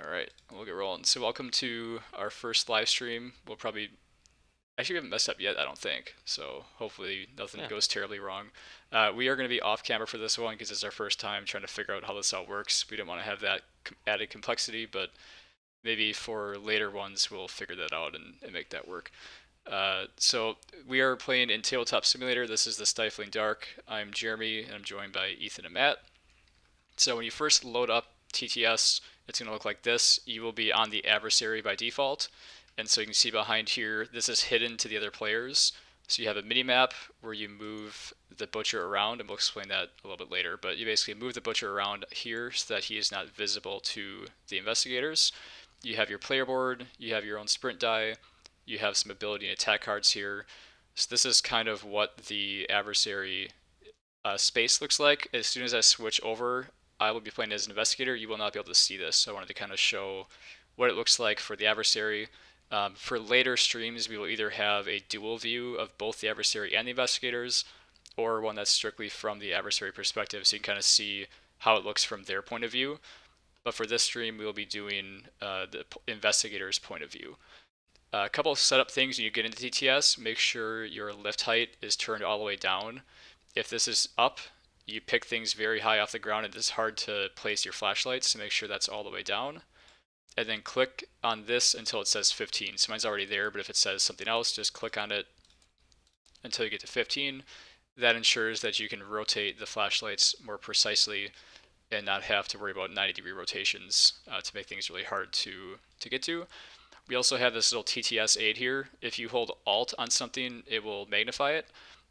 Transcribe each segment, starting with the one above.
Alright, we'll get rolling. So welcome to our first live stream. Actually, we haven't messed up yet, I don't think. So hopefully nothing Yeah. goes terribly wrong. We are going to be off camera for this one because it's our first time trying to figure out how this all works. We didn't want to have that added complexity, but maybe for later ones we'll figure that out and make that work. So we are playing in Tabletop Simulator. This is the Stifling Dark. I'm Jeremy, and I'm joined by Ethan and Matt. So when you first load up TTS, it's going to look like this. You will be on the adversary by default. And so you can see behind here, this is hidden to the other players. So you have a mini map where you move the butcher around, and we'll explain that a little bit later. But you basically move the butcher around here so that he is not visible to the investigators. You have your player board, you have your own sprint die, you have some ability and attack cards here. So this is kind of what the adversary space looks like. As soon as I switch over, I will be playing as an investigator. You will not be able to see this, so I wanted to kind of show what it looks like for the adversary. For later streams, we will either have a dual view of both the adversary and the investigators, or one that's strictly from the adversary perspective, so you can kind of see how it looks from their point of view. But for this stream, we will be doing the investigator's point of view. A couple of setup things when you get into TTS, make sure your lift height is turned all the way down. If this is up, you pick things very high off the ground and it's hard to place your flashlights, so make sure that's all the way down. And then click on this until it says 15. So mine's already there, but if it says something else, just click on it until you get to 15. That ensures that you can rotate the flashlights more precisely and not have to worry about 90-degree rotations to make things really hard to get to. We also have this little TTS aid here. If you hold Alt on something, it will magnify it.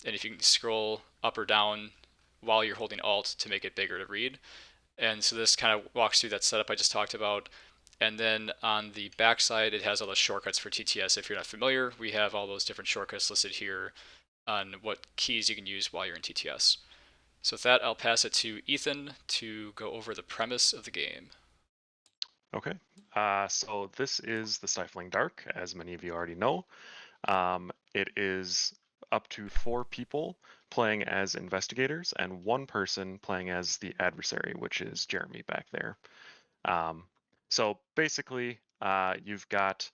And if you can scroll up or down while you're holding Alt to make it bigger to read. And so this kind of walks through that setup I just talked about. And then on the back side, it has all the shortcuts for TTS. If you're not familiar, we have all those different shortcuts listed here on what keys you can use while you're in TTS. So with that, I'll pass it to Ethan to go over the premise of the game. Okay, so this is the Stifling Dark, as many of you already know. It is up to 4 people playing as investigators and 1 person playing as the adversary, which is Jeremy back there. So basically, you've got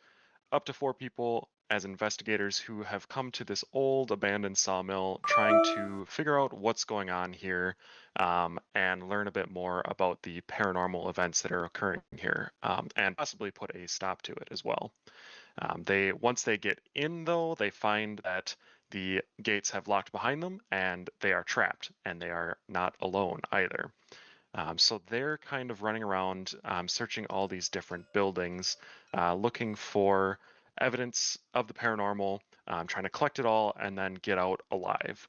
up to 4 people as investigators who have come to this old abandoned sawmill trying to figure out what's going on here and learn a bit more about the paranormal events that are occurring here and possibly put a stop to it as well. Once they get in, though, they find that the gates have locked behind them and they are trapped, and they are not alone either. So they're kind of running around searching all these different buildings, looking for evidence of the paranormal, trying to collect it all and then get out alive.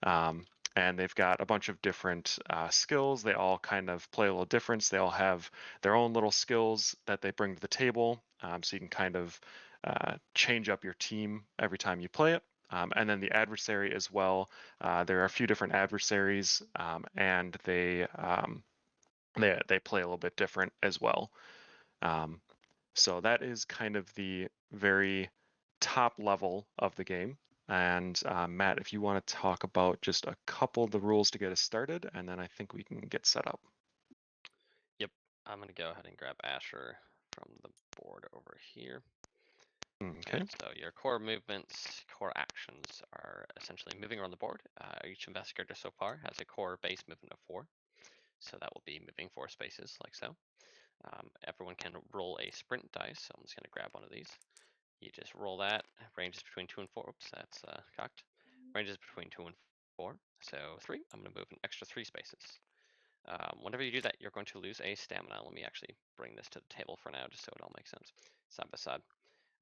And they've got a bunch of different skills. They all kind of play a little difference. They all have their own little skills that they bring to the table. So you can kind of change up your team every time you play it. And then the adversary as well. There are a few different adversaries, and they play a little bit different as well. So that is kind of the very top level of the game. And Matt, if you want to talk about just a couple of the rules to get us started, and then I think we can get set up. Yep. I'm going to go ahead and grab Asher from the board over here. Okay. So your core movements, core actions are essentially moving around the board. Each investigator so far has a core base movement of 4. So that will be moving 4 spaces like so. Everyone can roll a sprint dice. So I'm just going to grab one of these. You just roll that. Ranges between 2 and 4. Oops, that's cocked. Ranges between 2 and 4. So 3. I'm going to move an extra 3 spaces. Whenever you do that, you're going to lose a stamina. Let me actually bring this to the table for now, just so it all makes sense, side by side.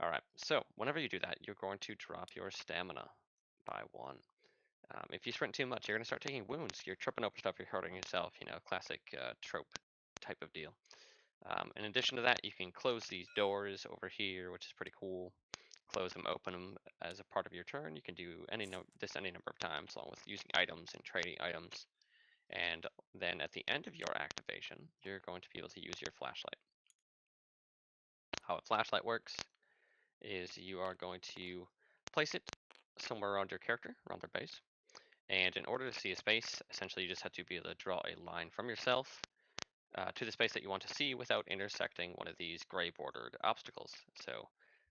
All right, so whenever you do that, you're going to drop your stamina by 1. If you sprint too much, you're going to start taking wounds. You're tripping over stuff, you're hurting yourself, classic trope type of deal. In addition to that, you can close these doors over here, which is pretty cool. Close them, open them as a part of your turn. You can do this any number of times, along with using items and trading items. And then at the end of your activation, you're going to be able to use your flashlight. How a flashlight works is you are going to place it somewhere around your character, around their base. And in order to see a space, essentially you just have to be able to draw a line from yourself to the space that you want to see without intersecting one of these gray bordered obstacles. So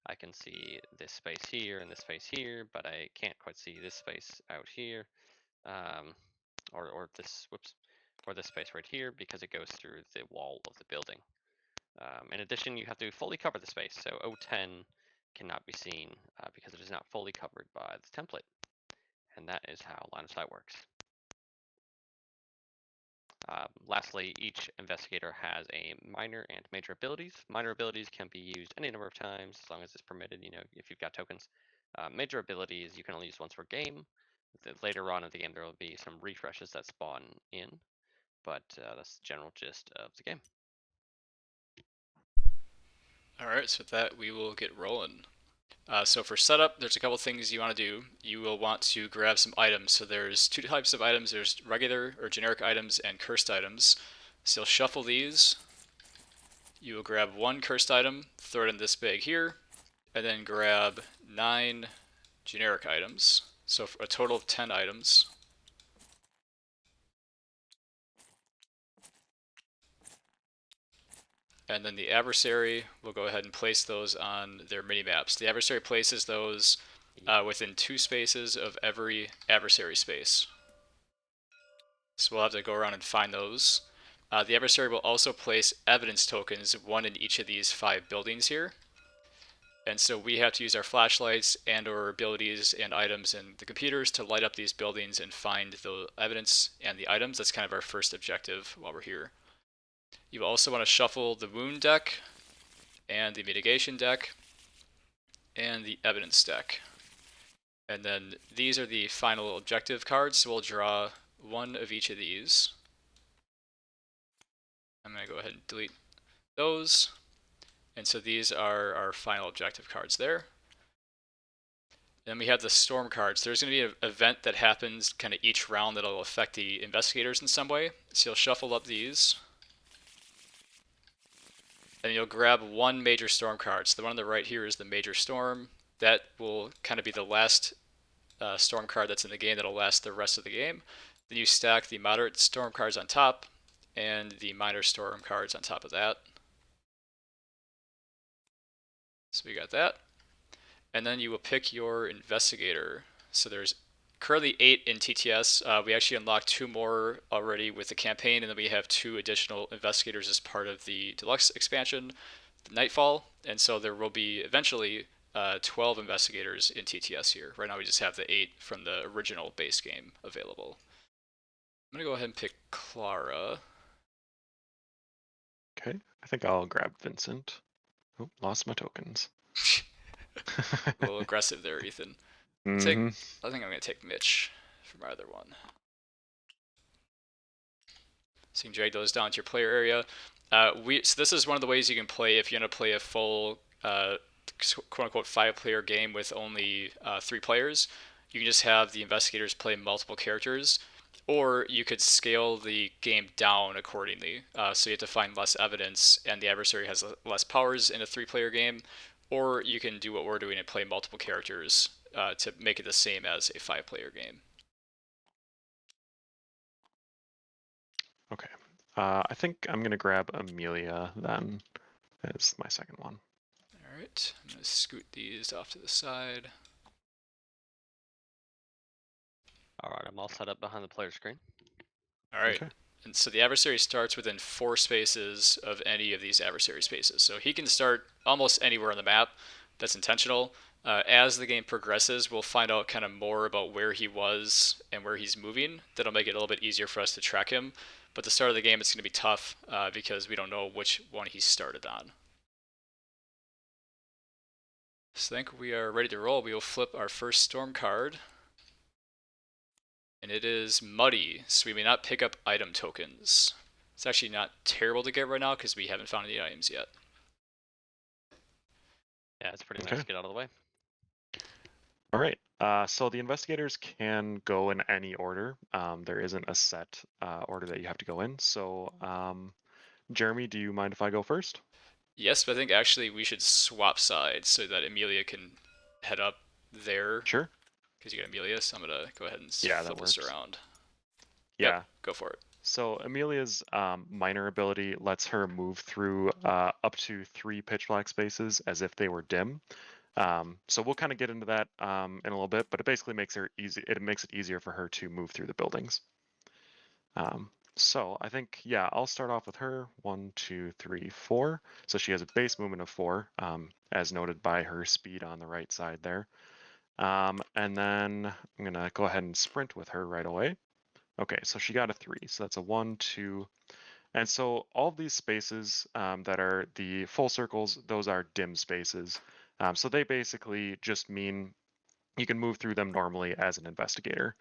I can see this space here and this space here, but I can't quite see this space out here, or this space right here because it goes through the wall of the building. In addition, you have to fully cover the space. So O10 cannot be seen because it is not fully covered by the template. And that is how line of sight works. Lastly, each investigator has a minor and major abilities. Minor abilities can be used any number of times as long as it's permitted, if you've got tokens. Major abilities you can only use once per game. Later on in the game, there will be some refreshes that spawn in, but that's the general gist of the game. Alright, so with that, we will get rolling. So for setup, there's a couple things you want to do. You will want to grab some items. So there's two types of items. There's regular or generic items and cursed items. So you'll shuffle these. You will grab one cursed item, throw it in this bag here, and then grab 9 generic items. So for a total of 10 items. And then the adversary will go ahead and place those on their mini-maps. The adversary places those within 2 spaces of every adversary space. So we'll have to go around and find those. The adversary will also place evidence tokens, 1 in each of these 5 buildings here. And so we have to use our flashlights and or abilities and items in the computers to light up these buildings and find the evidence and the items. That's kind of our first objective while we're here. You also want to shuffle the wound deck and the mitigation deck and the evidence deck. And then these are the final objective cards, so we'll draw 1 of each of these. I'm going to go ahead and delete those. And so these are our final objective cards there. Then we have the storm cards. There's going to be an event that happens kind of each round that'll affect the investigators in some way. So you'll shuffle up these. And you'll grab 1 major storm card. So the one on the right here is the major storm. That will kind of be the last storm card that's in the game that'll last the rest of the game. Then you stack the moderate storm cards on top and the minor storm cards on top of that. So we got that. And then you will pick your investigator. So there's currently 8 in TTS. We actually unlocked 2 more already with the campaign, and then we have 2 additional investigators as part of the deluxe expansion, the Nightfall. And so there will be eventually 12 investigators in TTS here. Right now we just have the 8 from the original base game available. I'm going to go ahead and pick Clara. Okay, I think I'll grab Vincent. Oh, lost my tokens. A little aggressive there, Ethan. I think I'm going to take Mitch from either one. So you can drag those down to your player area. So this is one of the ways you can play if you want to play a full quote-unquote 5-player game with only 3 players. You can just have the investigators play multiple characters, or you could scale the game down accordingly. So you have to find less evidence, and the adversary has less powers in a 3-player game, or you can do what we're doing and play multiple characters to make it the same as a 5-player game. Okay. I think I'm going to grab Amelia then as my second one. All right. I'm going to scoot these off to the side. All right, I'm all set up behind the player screen. All right. Okay. And so the adversary starts within 4 spaces of any of these adversary spaces. So he can start almost anywhere on the map. That's intentional. As the game progresses, we'll find out kind of more about where he was and where he's moving. That'll make it a little bit easier for us to track him. But at the start of the game, it's going to be tough because we don't know which one he started on. So I think we are ready to roll. We will flip our first storm card. And it is muddy, so we may not pick up item tokens. It's actually not terrible to get right now because we haven't found any items yet. Yeah, it's pretty nice to get out of the way. All right. So the investigators can go in any order. There isn't a set order that you have to go in. So, Jeremy, do you mind if I go first? Yes, but I think actually we should swap sides so that Amelia can head up there. Sure. Because you got Amelia, so I'm going to go ahead and Yeah, flip this around. Yeah. Yep, go for it. So Amelia's minor ability lets her move through up to 3 pitch black spaces as if they were dim. So we'll kind of get into that in a little bit, but it basically makes her easy. It makes it easier for her to move through the buildings. So I think, yeah, I'll start off with her. 1, 2, 3, 4. So she has a base movement of 4, as noted by her speed on the right side there. And then I'm gonna go ahead and sprint with her right away. Okay, so she got a 3. So that's a 1, 2, and so all of these spaces that are the full circles, those are dim spaces. So they basically just mean you can move through them normally as an investigator.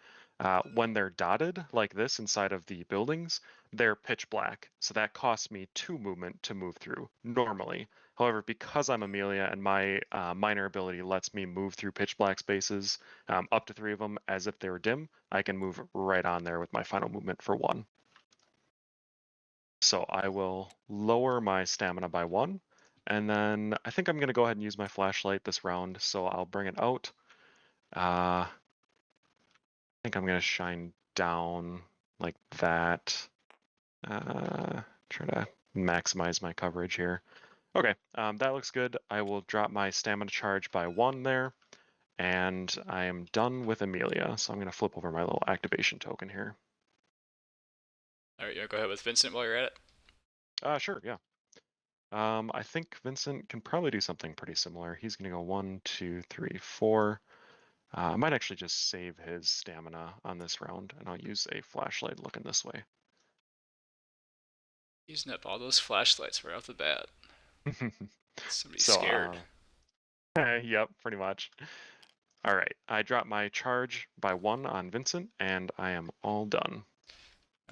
When they're dotted like this inside of the buildings, they're pitch black. So that costs me 2 movement to move through normally. However, because I'm Amelia and my minor ability lets me move through pitch black spaces, up to 3 of them as if they were dim, I can move right on there with my final movement for 1. So I will lower my stamina by 1. And then I think I'm going to go ahead and use my flashlight this round. So I'll bring it out. I think I'm going to shine down like that. Try to maximize my coverage here. Okay, that looks good. I will drop my stamina charge by 1 there. And I am done with Amelia. So I'm going to flip over my little activation token here. All right, you want to go ahead with Vincent while you're at it? Sure, yeah. I think Vincent can probably do something pretty similar. He's going to go 1, 2, 3, 4. I might actually just save his stamina on this round, and I'll use a flashlight looking this way. Using up all those flashlights right off the bat. Somebody's So, scared. yep, pretty much. All right, I dropped my charge by 1 on Vincent, and I am all done.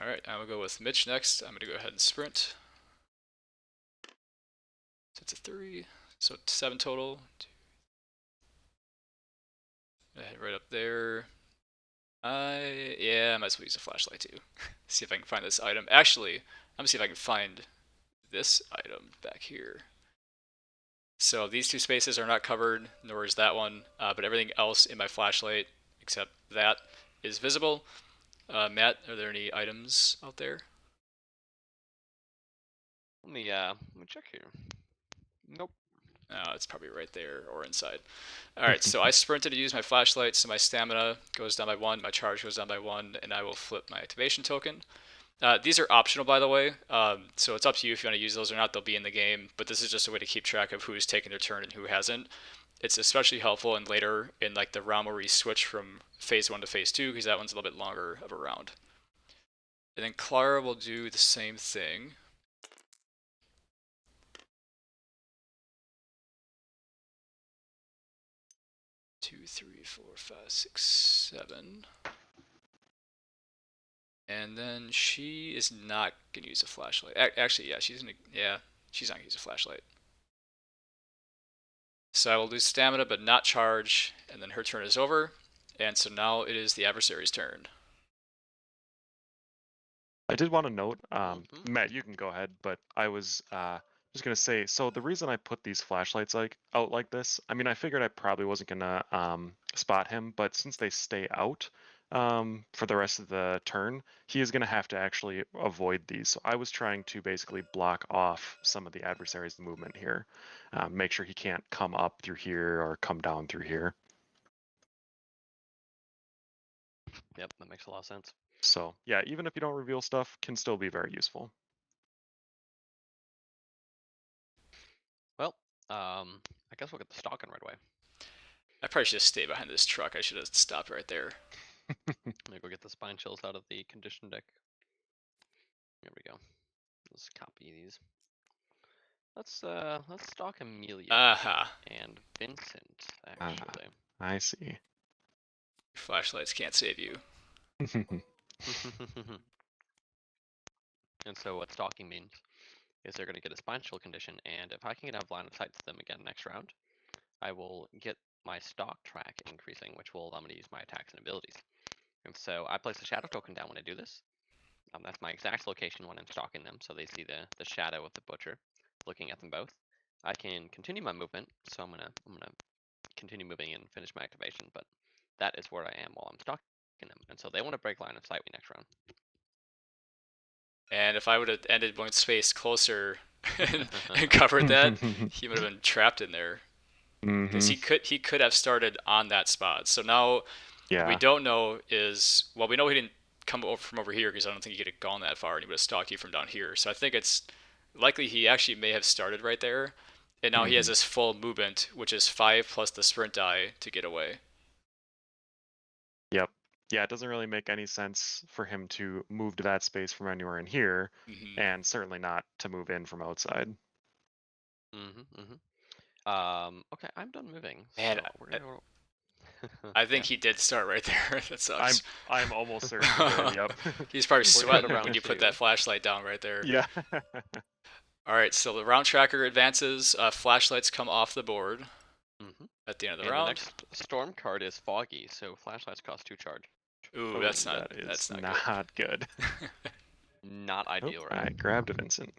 All right, I'm gonna go with Mitch next. I'm gonna go ahead and sprint. So it's a 3, so 7 total. Head right up there. Yeah, I might as well use a flashlight too. See if I can find this item. Actually, I'm gonna see if I can find this item back here. So these 2 spaces are not covered, nor is that one, but everything else in my flashlight, except that, is visible. Matt, are there any items out there? Let me check here. Nope. It's probably right there or inside. All right, so I sprinted to use my flashlight, so my stamina goes down by 1, my charge goes down by 1, and I will flip my activation token. These are optional, by the way, so it's up to you if you want to use those or not. They'll be in the game, but this is just a way to keep track of who's taken their turn and who hasn't. It's especially helpful in later in like the round where we switch from phase 1 to phase 2, because that one's a little bit longer of a round. And then Clara will do the same thing. Two, three, four, five, six, 7. And then she is not gonna use a flashlight. Actually, yeah, she's not gonna use a flashlight. So I will lose stamina but not charge, and then her turn is over. And so now it is the adversary's turn. I did want to note, Matt, you can go ahead, but I was just gonna say, so the reason I put these flashlights out like this, I mean, I figured I probably wasn't gonna spot him, but since they stay out for the rest of the turn, he is gonna have to actually avoid these. So I was trying to basically block off some of the adversary's movement here, make sure he can't come up through here or come down through here. Yep, that makes a lot of sense. So yeah, even if you don't reveal stuff, can still be very useful. Well, I guess we'll get the stalking right away. I probably should have stayed behind this truck. I should have stopped right there. Let me go get the spine chills out of the condition deck. There we go. Let's copy these. Let's stalk Amelia Aha. and Vincent, actually. I see. Flashlights can't save you. And so what stalking means is they're going to get a spine chill condition, and if I can have line of sight to them again next round, I will get my stalk track increasing, which will allow me to use my attacks and abilities. And so I place a shadow token down when I do this. That's my exact location when I'm stalking them, so they see the shadow of the butcher looking at them both. I can continue my movement, so I'm gonna continue moving and finish my activation, but that is where I am while I'm stalking them. And so they want to break line of sight with me next round. And if I would have ended one space closer and covered that, he would have been trapped in there because Hmm. he could have started on that spot. So now what we Yeah. don't know is, well, we know he didn't come over from over here because I don't think he could have gone that far and he would have stalked you from down here. So I think it's likely he actually may have started right there, and now he has Hmm. this full movement, which is 5 plus the sprint die to get away. Yep. Yeah, it doesn't really make any sense for him to move to that space from anywhere in here, Hmm. and certainly not to move in from outside. Okay, I'm done moving, Man, so we're gonna go. I Yeah. think he did start right there. That I'm sucks. I'm almost certain he did. Yep. He's probably We're going to sweating when round you put that two. flashlight down right there. Yeah. All right, so the round tracker advances. Flashlights come off the board Hmm. at the end of the And the round. next storm card is foggy, so flashlights cost 2 charge. Ooh, Oh, that's not that is that's not good. not good. Not Oh, ideal, I right? grabbed a Vincent.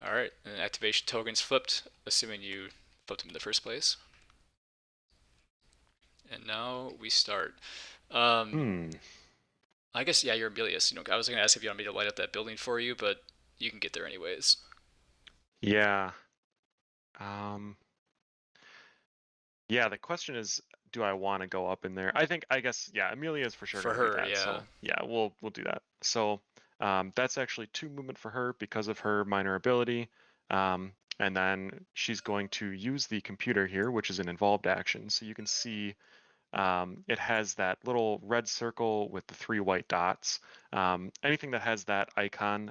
All right, and activation tokens flipped, assuming you flipped them in the first place. And now we start. Hmm. I guess yeah, you're Emilius. I was gonna ask if you want me to light up that building for you, but you can get there anyways. Yeah. Um. Yeah. The question is, do I want to go up in there? I guess. Yeah. Amelia is for sure For going to do her, that. yeah. So yeah, we'll do that. So that's actually 2 movement for her because of her minor ability. And then she's going to use the computer here, which is an involved action. So you can see it has that little red circle with the 3 white dots. Anything that has that icon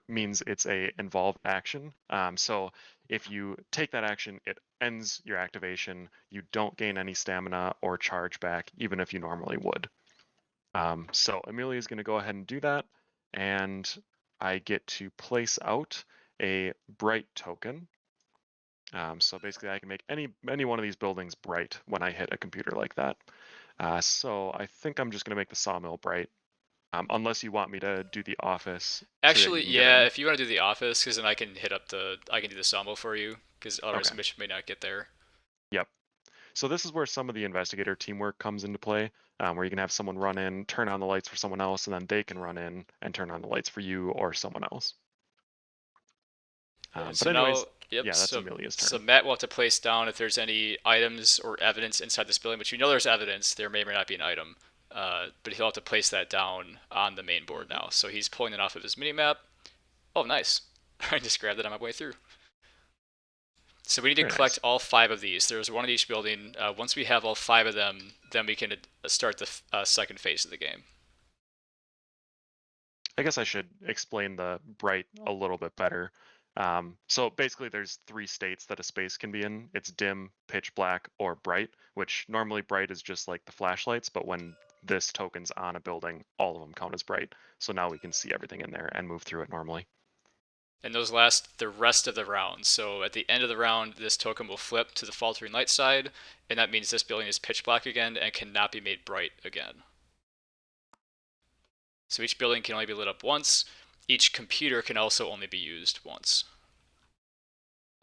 means it's a involved action. So if you take that action, it ends your activation. You don't gain any stamina or charge back, even if you normally would. So Amelia is going to go ahead and do that, and I get to place out a bright token. So basically, I can make any one of these buildings bright when I hit a computer like that. So I think I'm just going to make the sawmill bright, unless you want me to do the office so that you Actually, can get yeah, in. if you want to do the office, because then I can do the sawmill for you, because otherwise Okay. Mitch may not get there. Yep. So this is where some of the investigator teamwork comes into play, where you can have someone run in, turn on the lights for someone else, and then they can run in and turn on the lights for you or someone else. Yeah, But so now, anyways, yep, yeah, that's so Amelia's so turn. Matt will have to place down if there's any items or evidence inside this building, which you know there's evidence. There may or may not be an item, but he'll have to place that down on the main board Hmm. now. So he's pulling it off of his mini map. Oh, nice! I just grabbed it on my way through. So we need to Very collect nice. all 5 of these. There's one in each building. Once we have all 5 of them, then we can start the second phase of the game. I guess I should explain the bright a little bit better. So basically, there's 3 states that a space can be in. It's dim, pitch black, or bright, which normally bright is just like the flashlights, but when this token's on a building, all of them count as bright. So now we can see everything in there and move through it normally. And those last the rest of the round. So at the end of the round, this token will flip to the faltering light side, and that means this building is pitch black again and cannot be made bright again. So each building can only be lit up once. Each computer can also only be used once.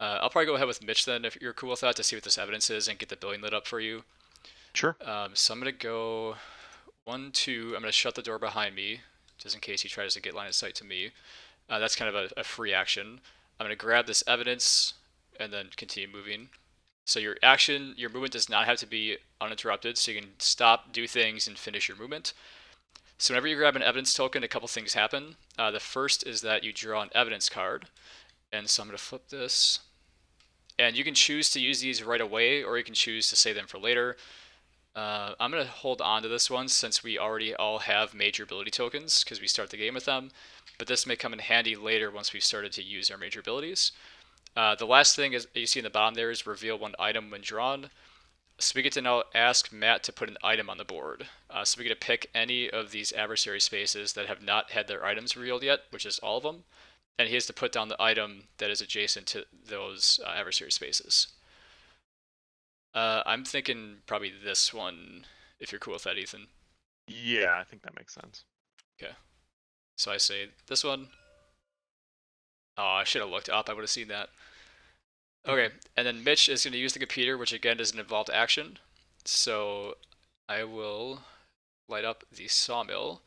I'll probably go ahead with Mitch then, if you're cool with that, to see what this evidence is and get the building lit up for you. Sure. So I'm gonna go 1, 2. I'm gonna shut the door behind me, just in case he tries to get line of sight to me. That's kind of a free action. I'm gonna grab this evidence and then continue moving. So your movement does not have to be uninterrupted, so you can stop, do things, and finish your movement. So whenever you grab an evidence token, a couple things happen. The first is that you draw an evidence card, and so I'm going to flip this. And you can choose to use these right away, or you can choose to save them for later. I'm going to hold on to this one since we already all have major ability tokens because we start the game with them. But this may come in handy later once we've started to use our major abilities. The last thing is you see in the bottom there is reveal one item when drawn. So we get to now ask Matt to put an item on the board. So we get to pick any of these adversary spaces that have not had their items revealed yet, which is all of them, and he has to put down the item that is adjacent to those adversary spaces. I'm thinking probably this one, if you're cool with that, Ethan. Yeah, I think that makes sense. Okay. So I say this one. Oh, I should have looked up. I would have seen that. Okay, and then Mitch is going to use the computer, which again is an involved action. So I will light up the sawmill.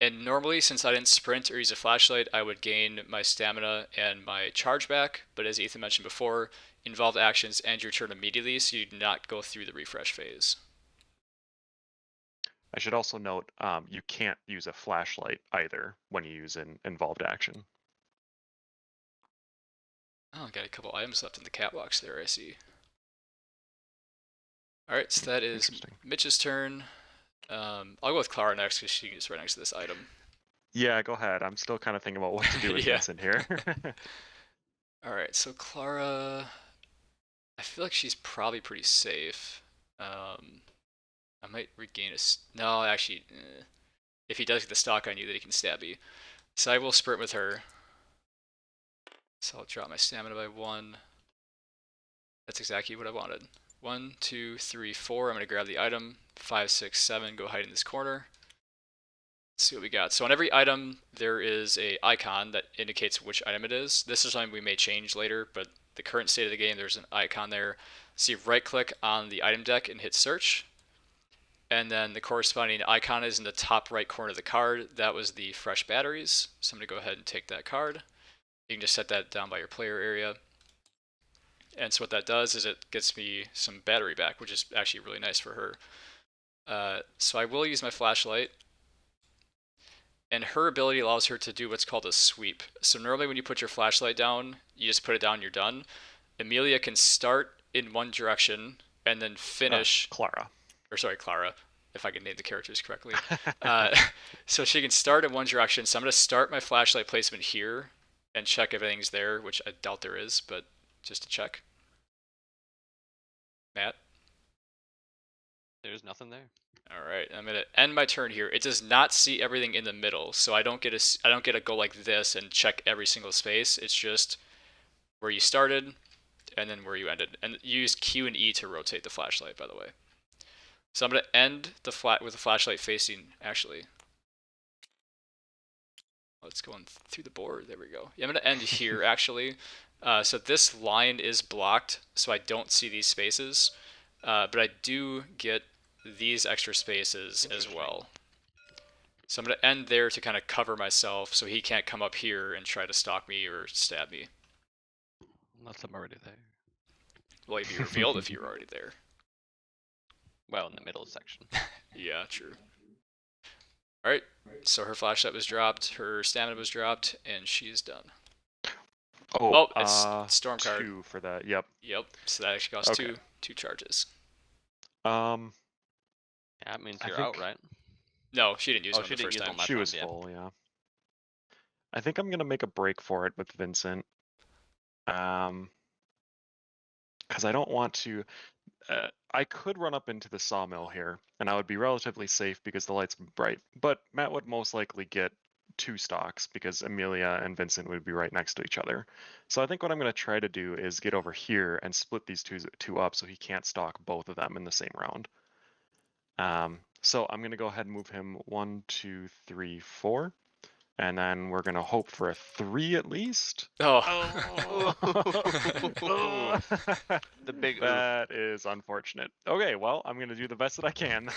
And normally, since I didn't sprint or use a flashlight, I would gain my stamina and my charge back. But as Ethan mentioned before, involved actions end your turn immediately, so you do not go through the refresh phase. I should also note you can't use a flashlight either when you use an involved action. Oh, got a couple items left in the catwalks there, I see. Alright, so that is Mitch's turn. I'll go with Clara next because she's right next to this item. Yeah, go ahead. I'm still kind of thinking about what to do with Yeah. Vincent here. Alright, so Clara, I feel like she's probably pretty safe. I might regain a... No, actually, if he does get the stock on you, then he can stab you. So I will sprint with her. So I'll drop my stamina by 1. That's exactly what I wanted. 1, 2, 3, 4. I'm going to grab the item. 5, 6, 7. Go hide in this corner. Let's see what we got. So on every item, there is a icon that indicates which item it is. This is something we may change later, but the current state of the game, there's an icon there. So you right-click on the item deck and hit search. And then the corresponding icon is in the top right corner of the card. That was the fresh batteries. So I'm going to go ahead and take that card. You can just set that down by your player area. And so what that does is it gets me some battery back, which is actually really nice for her. So I will use my flashlight. And her ability allows her to do what's called a sweep. So normally when you put your flashlight down, you just put it down, you're done. Amelia can start in one direction and then finish... Clara, if I can name the characters correctly. So she can start in one direction. So I'm going to start my flashlight placement here and check if everything's there, which I doubt there is, but just to check. Matt? There's nothing there. All right, I'm going to end my turn here. It does not see everything in the middle, so I don't get to go like this and check every single space. It's just where you started and then where you ended. And you use Q and E to rotate the flashlight, by the way. So I'm going to end with the flashlight facing, actually. Let's go through the board. There we go. Yeah, I'm going to end here, actually. So this line is blocked, so I don't see these spaces. But I do get these extra spaces as well. So I'm going to end there to kind of cover myself so he can't come up here and try to stalk me or stab me. Unless I'm already there. Well, you'd be revealed if you were already there. Well, in the middle section. Yeah, true. Alright, so her flashlight was dropped, her stamina was dropped, and she's done. Oh, it's storm card. 2 for that, yep. Yep, so that actually costs two charges. Yeah, that means you're out, right? No, she didn't use one she the first didn't use time. one She was full, yeah. I think I'm going to make a break for it with Vincent. Because I don't want to... I could run up into the sawmill here, and I would be relatively safe because the light's bright, but Matt would most likely get 2 stocks because Amelia and Vincent would be right next to each other. So I think what I'm going to try to do is get over here and split these two up so he can't stalk both of them in the same round. So I'm going to go ahead and move him 1, 2, 3, 4. And then we're going to hope for a 3 at least. Oh. The big That is unfortunate. Okay, well, I'm going to do the best that I can.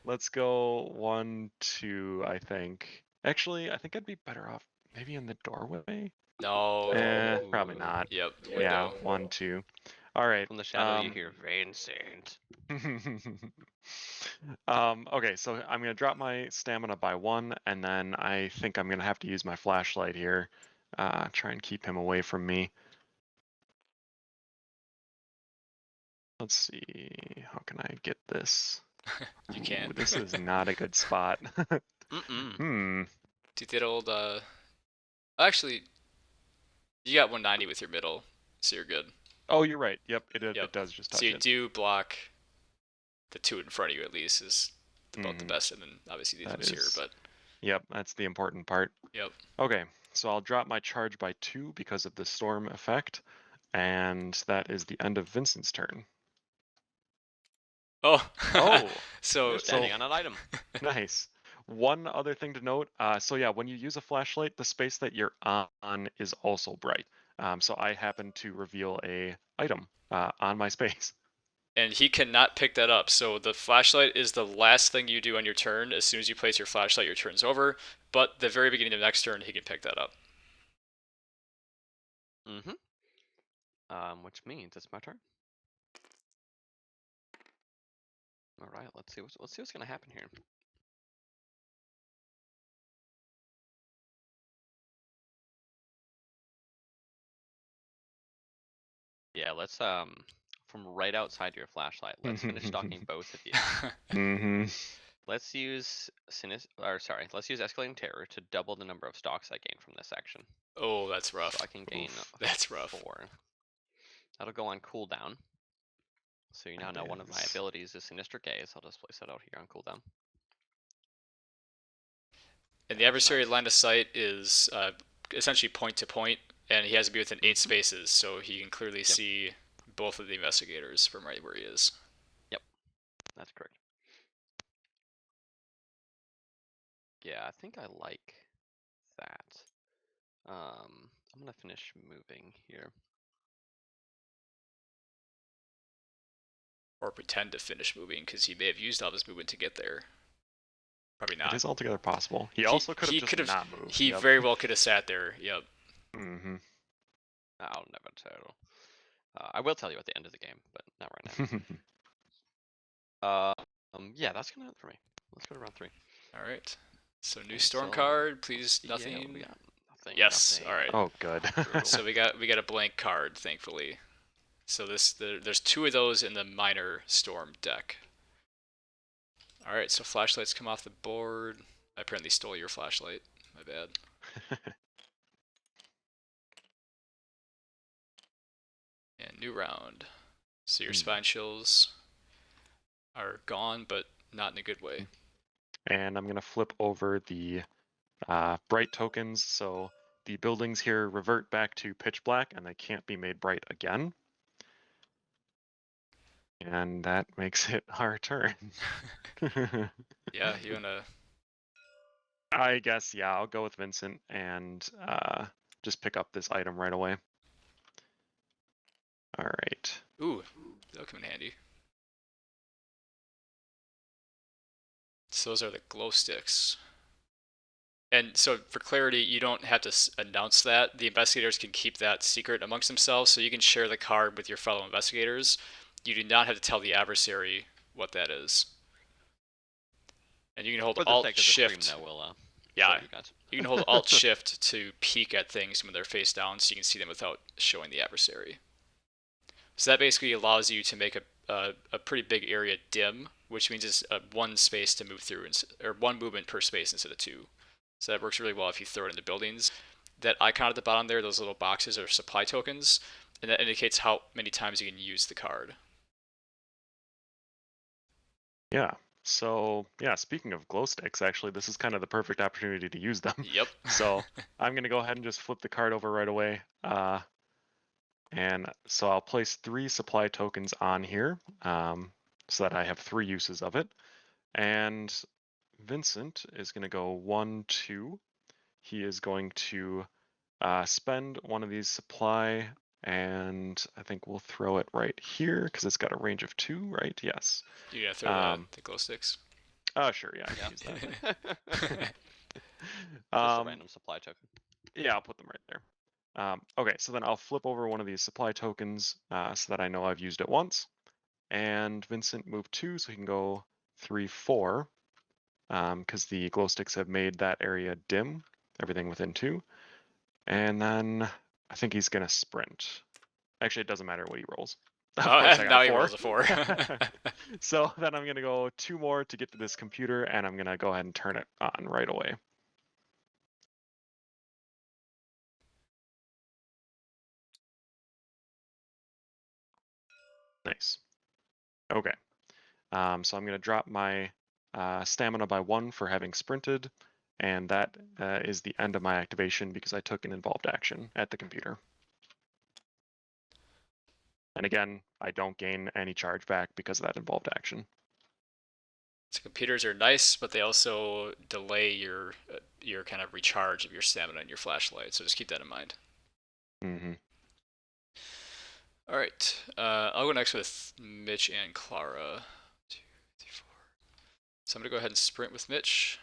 Let's go 1, 2, I think. Actually, I think I'd be better off maybe in the doorway. No. Probably not. Yep. Yeah, 1, 2. All right. From the shadow, you hear Vincent. Okay, so I'm going to drop my stamina by 1, and then I think I'm going to have to use my flashlight here. Try and keep him away from me. Let's see, how can I get this? You can't. Ooh, this is not a good spot. Do that old, actually, you got 190 with your middle, so you're good. Oh, you're right. Yep, it does just touch it. So you it. do block the 2 in front of you at least is about the best, and then obviously these ones here, but... Yep, that's the important part. Yep. Okay, so I'll drop my charge by 2 because of the storm effect, and that is the end of Vincent's turn. Oh. So standing on an item. Nice. One other thing to note, so yeah, when you use a flashlight, the space that you're on is also bright. So I happen to reveal a item on my space. and he cannot pick that up. So the flashlight is the last thing you do on your turn. As soon as you place your flashlight, your turn's over. But the very beginning of next turn, he can pick that up. Which means it's my turn. All right, let's see what's gonna happen here. Yeah, let's from right outside your flashlight, let's finish stalking both of you. Mm-hmm. Let's use let's use Escalating Terror to double the number of stalks I gain from this action. Oh, that's rough. So I can gain That's rough. 4. That'll go on cooldown. So you now know one of my abilities is Sinister Gaze. I'll just place that out here on cooldown. And the adversary line of sight is essentially point to point, and he has to be within 8 spaces, so he can clearly see both of the investigators from right where he is. Yep, that's correct. Yeah, I think I like that. I'm gonna finish moving here. Or pretend to finish moving, because he may have used all his movement to get there. Probably not. It is altogether possible. He also could have just not moved. He very well could have sat there. Yep. Mm-hmm. I'll never tell. I will tell you at the end of the game, but not right now. Yeah, that's gonna do it for me. Let's go to round 3. All right. So new storm card, please. Nothing. Yeah, we got nothing. Yes. Nothing. All right. Oh, good. So we got a blank card, thankfully. So there's 2 of those in the minor storm deck. All right. So flashlights come off the board. I apparently stole your flashlight. My bad. And new round. So your spine chills are gone, but not in a good way. And I'm going to flip over the bright tokens. So the buildings here revert back to pitch black and they can't be made bright again. And that makes it our turn. Yeah, you wanna... I guess, yeah, I'll go with Vincent and just pick up this item right away. All right. Ooh, that'll come in handy. So those are the glow sticks. And so for clarity, you don't have to announce that. The investigators can keep that secret amongst themselves, so you can share the card with your fellow investigators. You do not have to tell the adversary what that is. And you can hold Alt-Shift. Yeah, you can hold Alt-Shift to peek at things when they're face down, so you can see them without showing the adversary. So that basically allows you to make a pretty big area dim, which means it's 1 space to move through, or 1 movement per space instead of 2. So that works really well if you throw it into buildings. That icon at the bottom there, those little boxes are supply tokens, and that indicates how many times you can use the card. Yeah. So, yeah, speaking of glow sticks, actually, this is kind of the perfect opportunity to use them. Yep. So I'm going to go ahead and just flip the card over right away. And so I'll place 3 supply tokens on here so that I have 3 uses of it. And Vincent is going to go 1, 2. He is going to spend one of these supply, and I think we'll throw it right here because it's got a range of 2, right? Yes. You gonna throw the glow sticks? Oh, sure, yeah, I can use that. Just a random supply token. Yeah, I'll put them right there. Okay, so then I'll flip over one of these supply tokens so that I know I've used it once. And Vincent moved 2, so he can go 3, 4, because the glow sticks have made that area dim, everything within 2. And then I think he's going to sprint. Actually, it doesn't matter what he rolls. Now he rolls a 4. So then I'm going to go 2 more to get to this computer, and I'm going to go ahead and turn it on right away. Nice. Okay. So I'm going to drop my stamina by 1 for having sprinted, and that is the end of my activation because I took an involved action at the computer. And again, I don't gain any charge back because of that involved action. So computers are nice, but they also delay your kind of recharge of your stamina and your flashlight. So just keep that in mind. Mm-hmm. All right. I'll go next with Mitch and Clara. 2, 3, 4. So I'm gonna go ahead and sprint with Mitch.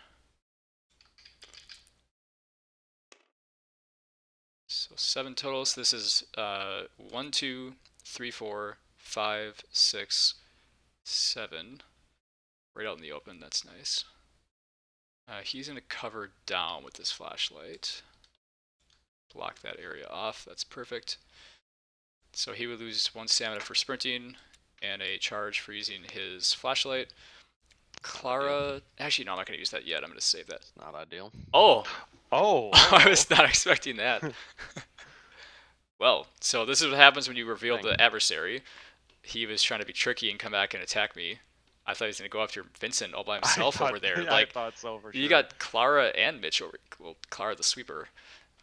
So 7 totals. This is 1, 2, 3, 4, 5, 6, 7. Right out in the open. That's nice. He's gonna cover down with this flashlight. Block that area off. That's perfect. So he would lose 1 stamina for sprinting and a charge for using his flashlight. Clara, actually no, I'm not gonna use that yet. I'm gonna save that. It's not ideal. Oh, Oh, I was not expecting that. Well, so this is what happens when you reveal the adversary. He was trying to be tricky and come back and attack me. I thought he was gonna go after Vincent all by himself over there. Yeah, Like, I thought so for sure. you got Clara and Mitch over. Well, Clara the sweeper.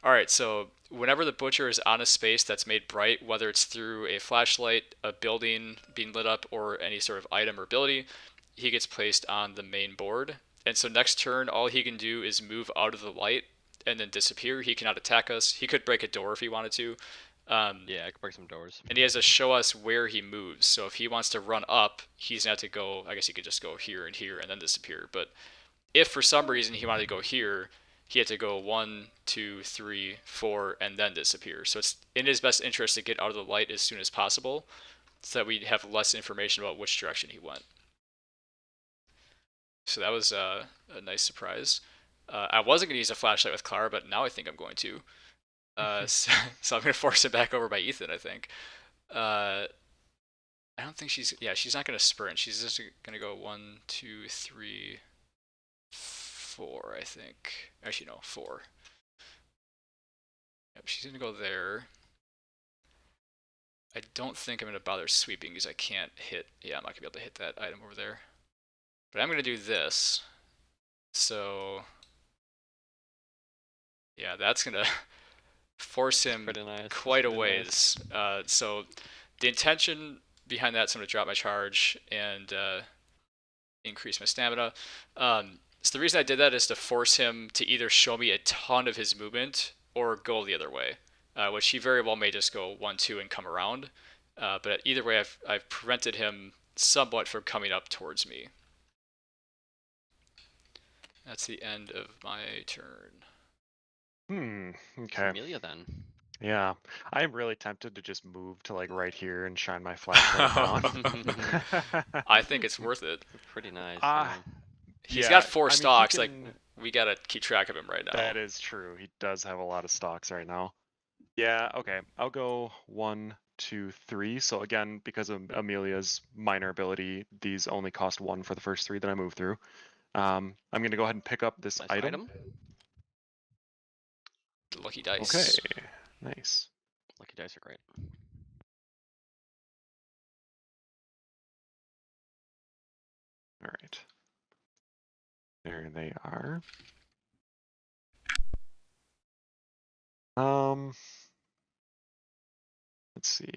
All right, so whenever the butcher is on a space that's made bright, whether it's through a flashlight, a building being lit up, or any sort of item or ability, he gets placed on the main board. And so next turn, all he can do is move out of the light and then disappear. He cannot attack us. He could break a door if he wanted to. Yeah, I could break some doors. And he has to show us where he moves. So if he wants to run up, he's going to have to go, I guess he could just go here and then disappear. But if for some reason he wanted to go here, he had to go 1, 2, 3, 4, and then disappear. So it's in his best interest to get out of the light as soon as possible so that we have less information about which direction he went. So that was a nice surprise. I wasn't going to use a flashlight with Clara, but now I think I'm going to. So I'm going to force it back over by Ethan, I think. I don't think she's not going to sprint. She's just going to go 1, 2, 3, 4, I think. Actually, no, 4. Yep, she's going to go there. I don't think I'm going to bother sweeping because I can't hit. Yeah, I'm not going to be able to hit that item over there. But I'm going to do this. So, yeah, that's going to force him Nice. quite a ways. Nice. So the intention behind that is I'm going to drop my charge and increase my stamina. So the reason I did that is to force him to either show me a ton of his movement or go the other way, which he very well may just go 1, 2 and come around. But either way, I've prevented him somewhat from coming up towards me. That's the end of my turn. Okay. Amelia then. Yeah, I'm really tempted to just move to like right here and shine my flashlight down. I think it's worth it. Pretty nice. He's got 4 stocks. Like, we gotta keep track of him right now. That is true. He does have a lot of stocks right now. Yeah. Okay. I'll go 1, 2, 3. So again, because of Amelia's minor ability, these only cost 1 for the first 3 that I move through. I'm gonna go ahead and pick up this nice item. The lucky dice. Okay. Nice. Lucky dice are great. All right. There they are. Let's see.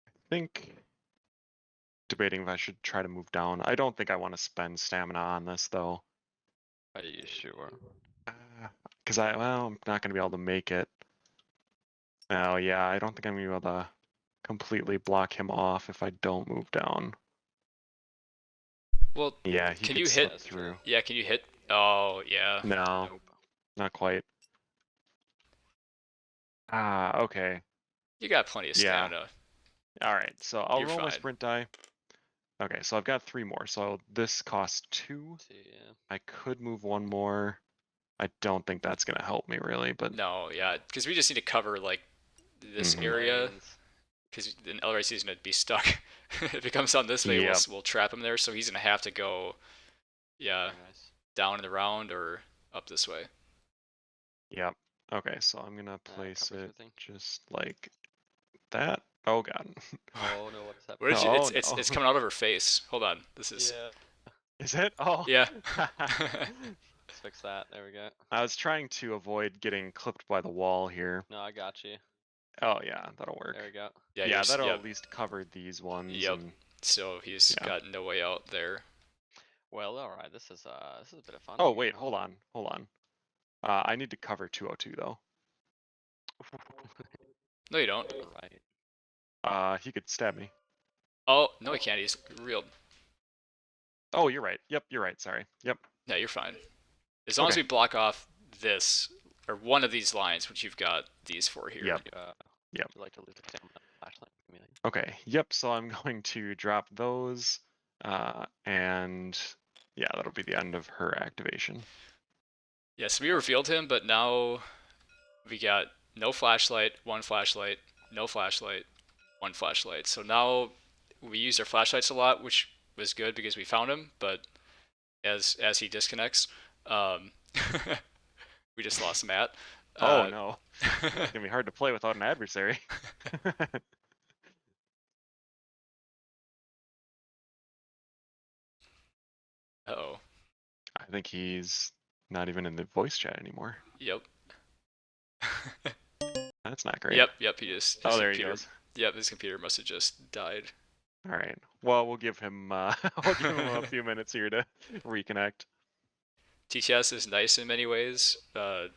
I think debating if I should try to move down. I don't think I want to spend stamina on this though. Are you sure? Because I'm not going to be able to make it. Oh yeah, I don't think I'm going to be able to completely block him off if I don't move down. Well, yeah, can you hit through? Yeah, can you hit? Oh yeah. No, nope. Not quite. Okay. You got plenty of stamina. Yeah. All right, so I'll roll my sprint die. Okay, so I've got 3 more. So this costs 2. Yeah. I could move 1 more. I don't think that's gonna help me really, but no, yeah, because we just need to cover like this area. Because then Elrice is gonna be stuck. If it comes down this way, we'll trap him there. So he's gonna have to go, down in the round or up this way. Yep. Okay, so I'm gonna place it just like that. Oh god. Oh no, what's happening? It's coming out of her face. Hold on. This is. Yeah. Is it? Oh. Yeah. Let's fix that. There we go. I was trying to avoid getting clipped by the wall here. No, I got you. Oh yeah, that'll work. There we go. Yeah, that'll at least cover these ones. Yep. So he's got no way out there. Well, all right. This is a bit of fun. Oh wait, hold on. I need to cover 202 though. No, you don't. Right. He could stab me. Oh, no, he can't. He's real. Oh, you're right. Yep, you're right. Sorry. Yep. Yeah, you're fine. As long as Okay. we block off this, or one of these lines, which you've got these four here. Yep. Yep. Would you like to lose a stamina flashlight? Okay. Yep. So I'm going to drop those, and yeah, that'll be the end of her activation. Yeah, so we revealed him, but now we got no flashlight, one flashlight, no flashlight, one flashlight. So now we use our flashlights a lot, which was good because we found him, but as he disconnects, we just lost Matt. Oh no. It's gonna be hard to play without an adversary. Uh-oh. I think he's not even in the voice chat anymore. Yep. That's not great. Yep, he just... Oh, there he goes. Yep, his computer must have just died. All right. Well, we'll give him we'll give him a few minutes here to reconnect. TTS is nice in many ways, but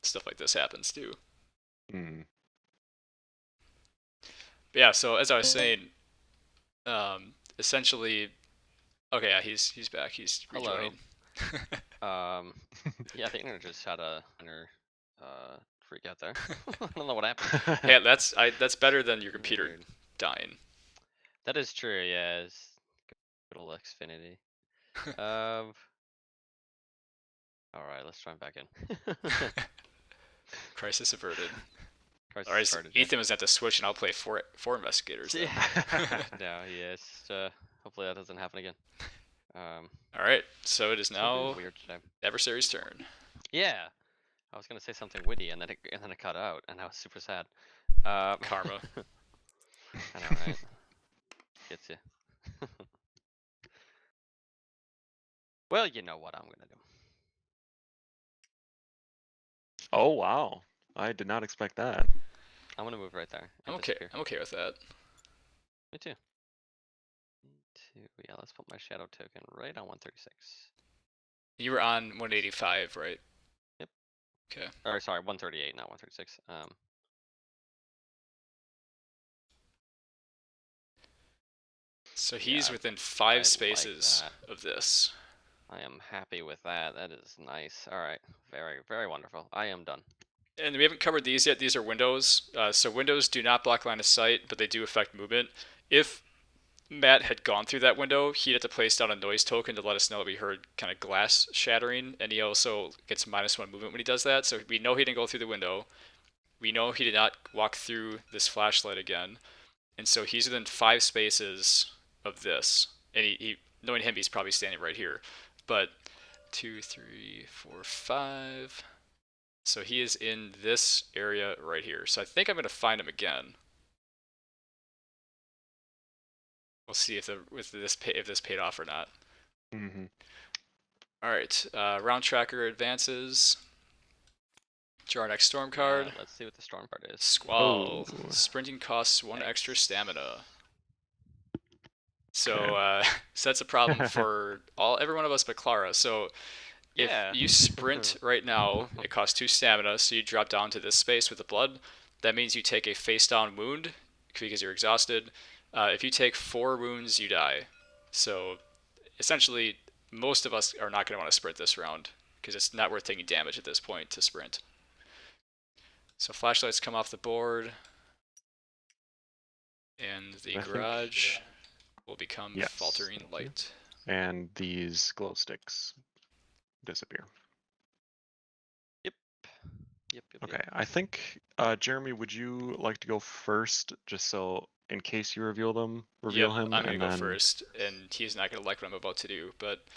stuff like this happens too. Mm. But yeah, so as I was saying, essentially, okay, yeah, he's back. He's rejoining. Yeah, the internet just had a freak out there. I don't know what happened. Yeah, that's better than your computer Weird. dying. That is true. Yeah, it's good old Xfinity. All right, let's try back in. Crisis averted. Crisis Alright, averted, Ethan was at the switch, and I'll play four investigators. Then. No, yes. Hopefully that doesn't happen again. Alright, so it is now weird today. adversary's turn. Yeah, I was gonna say something witty, and then it cut out, and I was super sad. Karma. I know, right? Gets you. Well, you know what I'm gonna do. Oh wow! I did not expect that. I'm gonna move right there. I'm okay. I'm okay with that. Me too. Yeah, let's put my shadow token right on 136. You were on 185, right? Yep. Okay. Or sorry, 138, not 136. So he's within 5 spaces of this. I am happy with that. That is nice. All right. Very, very wonderful. I am done. And we haven't covered these yet. These are windows. So windows do not block line of sight, but they do affect movement. If Matt had gone through that window, he'd have to place down a noise token to let us know that we heard kind of glass shattering, and he also gets -1 movement when he does that. So we know he didn't go through the window. We know he did not walk through this flashlight again, and so he's within 5 spaces of this. And he knowing him, he's probably standing right here. But 2, 3, 4, 5. So he is in this area right here. So I think I'm going to find him again. We'll see if this paid off or not. Mm-hmm. All right, round tracker advances. Draw our next storm card. Let's see what the storm card is. Squall. Oh. Sprinting costs 1 extra stamina. So, so that's a problem for every one of us but Clara. So if you sprint right now, it costs 2 stamina, so you drop down to this space with the blood. That means you take a face down wound because you're exhausted. If you take 4 wounds, you die. So essentially, most of us are not going to want to sprint this round because it's not worth taking damage at this point to sprint. So flashlights come off the board, and the garage will become faltering light. And these glow sticks disappear. Yep. Okay, I think, Jeremy, would you like to go first, just so in case you reveal him, him? I'm going to go first, and he's not going to like what I'm about to do, but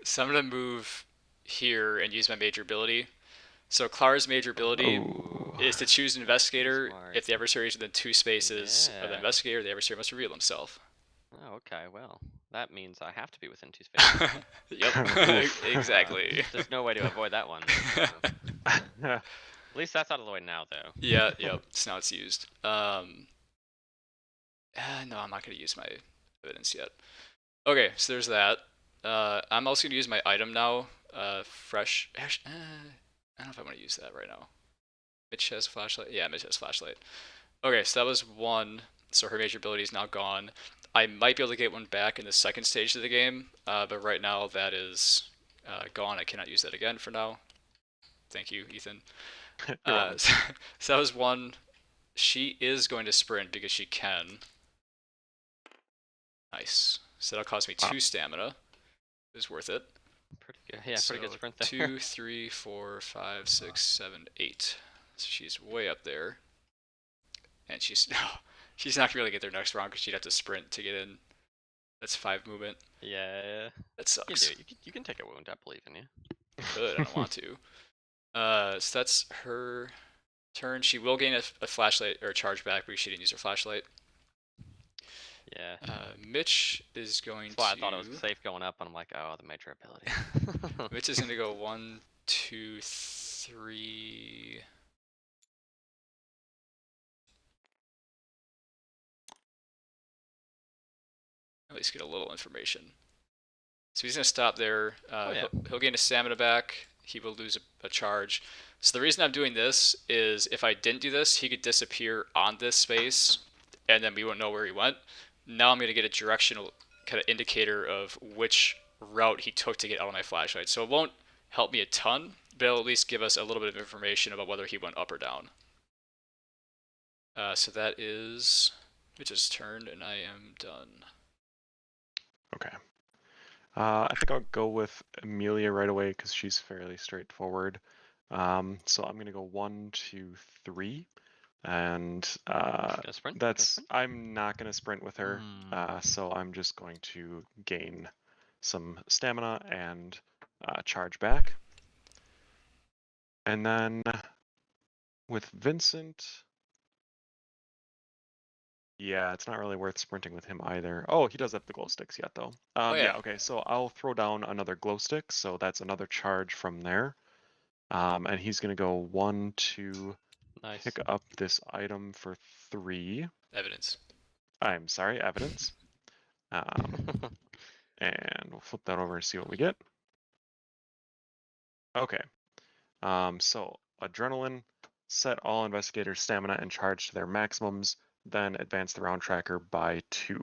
so I'm going to move here and use my major ability. So Clara's major ability is to choose an investigator. Smart. If the adversary is within 2 spaces of the investigator, the adversary must reveal himself. Oh, okay. Well, that means I have to be within 2 spaces. Yep, exactly. There's no way to avoid that one. At least that's out of the way now, though. Yeah, yep. So now it's used. No, I'm not going to use my evidence yet. Okay, so there's that. I'm also going to use my item now. Fresh. I don't know if I want to use that right now. Mitch has flashlight. Yeah, Mitch has flashlight. Okay, so that was one. So her major ability is now gone. I might be able to get one back in the second stage of the game, but right now that is gone. I cannot use that again for now. Thank you, Ethan. You're welcome. So that was one. She is going to sprint because she can. Nice. So that'll cost me 2 stamina. It's worth it. Pretty good. Yeah, so pretty good sprint there. 2, 3, 4, 5, 6, 7, 8. So she's way up there. And she's she's not gonna really get there next round because she'd have to sprint to get in. That's 5 movement. Yeah. That You can sucks. do it. You can take a wound, I believe in you. Could, I don't want to. So that's her turn. She will gain a flashlight or a charge back because she didn't use her flashlight. Yeah. Mitch is going That's why to. I thought it was safe going up, and I'm like, oh, the major ability. Mitch is going to go 1, 2, 3. At least get a little information. So he's going to stop there. He'll gain a stamina back. He will lose a charge. So the reason I'm doing this is if I didn't do this, he could disappear on this space, and then we wouldn't know where he went. Now I'm going to get a directional kind of indicator of which route he took to get out of my flashlight. So it won't help me a ton, but it'll at least give us a little bit of information about whether he went up or down. So that is Mitch's turn, and I am done. Okay. I think I'll go with Amelia right away because she's fairly straightforward. So I'm gonna go 1, 2, 3, and sprint? that's I'm not gonna sprint with her. Mm. So I'm just going to gain some stamina and charge back, and then with Vincent. Yeah, it's not really worth sprinting with him either. Oh, he does have the glow sticks yet, though. Yeah, okay, so I'll throw down another glow stick, so that's another charge from there. And he's gonna go 1, 2, Nice. pick up this item for 3. Evidence. I'm sorry, evidence. And we'll flip that over and see what we get. Okay. So adrenaline, set all investigators' stamina and charge to their maximums, then advance the round tracker by 2.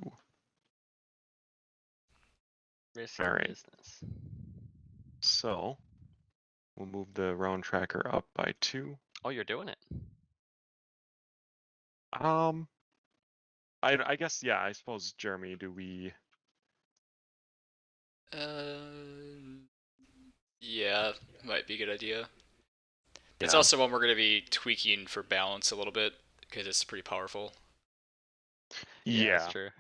Risky All right. business. So we'll move the round tracker up by 2. Oh, you're doing it. I guess, yeah, I suppose, Jeremy, do we... Yeah, might be a good idea. It's Yeah. also one we're going to be tweaking for balance a little bit because it's pretty powerful. Yeah. That's true.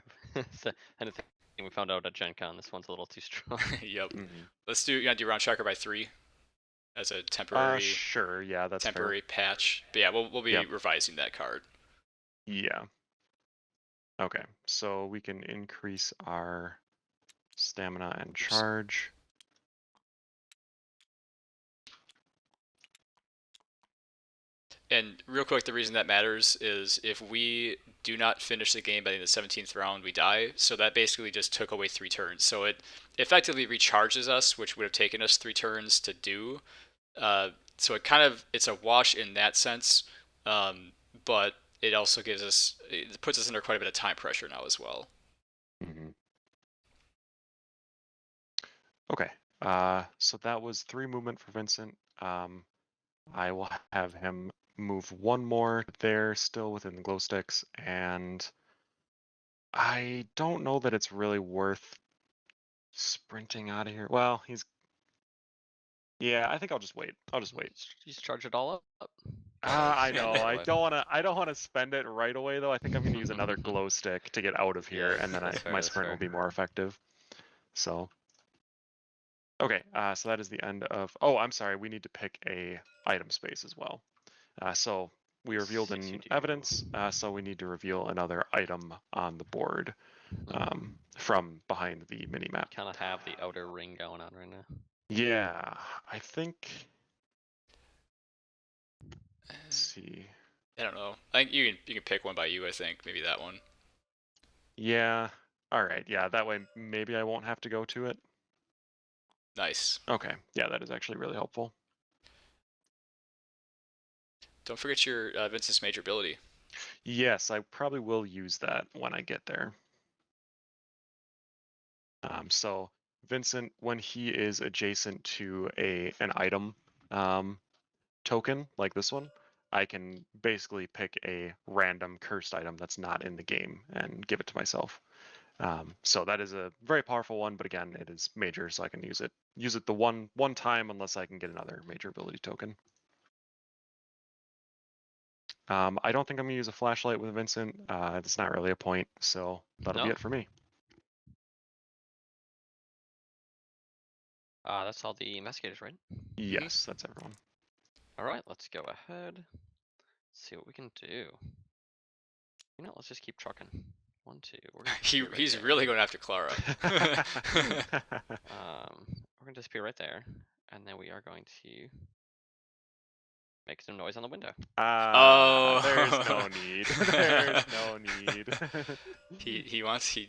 So, and the thing we found out at Gen Con, this one's a little too strong. Yep. Mhm. Let's do. You gotta do round tracker by 3 as a temporary. Sure. Yeah, that's temporary fair. patch. But yeah, we'll be Yep. revising that card. Yeah. Okay, so we can increase our stamina and charge. And real quick, the reason that matters is if we do not finish the game by the 17th round, we die. So that basically just took away 3 turns. So it effectively recharges us, which would have taken us 3 turns to do. So it's a wash in that sense, but it also it puts us under quite a bit of time pressure now as well. Mm-hmm. Okay, so that was 3 movement for Vincent. I will have him move 1 more there, still within the glow sticks, and I don't know that it's really worth sprinting out of here. Well, yeah, I think I'll just wait. I'll just wait. Just charge it all up. I know. I don't wanna spend it right away though. I think I'm gonna use another glow stick to get out of here, Yeah, and then that's fair, my that's sprint will fair. be more effective. So okay, so that is the end of. Oh, I'm sorry. We need to pick a item space as well. So we revealed Yes, you in do. evidence. So we need to reveal another item on the board from behind the mini map. Kind of have the outer ring going on right now. Yeah, I think. Let's see. I don't know. I think you can pick one by you. I think maybe that one. Yeah. All right. Yeah. That way, maybe I won't have to go to it. Nice. Okay. Yeah, that is actually really helpful. Don't forget your Vincent's major ability. Yes, I probably will use that when I get there. So Vincent, when he is adjacent to an item token like this one, I can basically pick a random cursed item that's not in the game and give it to myself. So that is a very powerful one, but again, it is major, so I can use it the one time unless I can get another major ability token. I don't think I'm gonna use a flashlight with Vincent. It's not really a point, so that'll be No? it for me. That's all the investigators, right? Yes, that's everyone. All right, let's go ahead. See what we can do. You know, let's just keep trucking. 1, 2. We're gonna disappear right He's there. really going after Clara. We're gonna disappear right there, and then we are going to make some noise on the window. There's no need. There's no need. he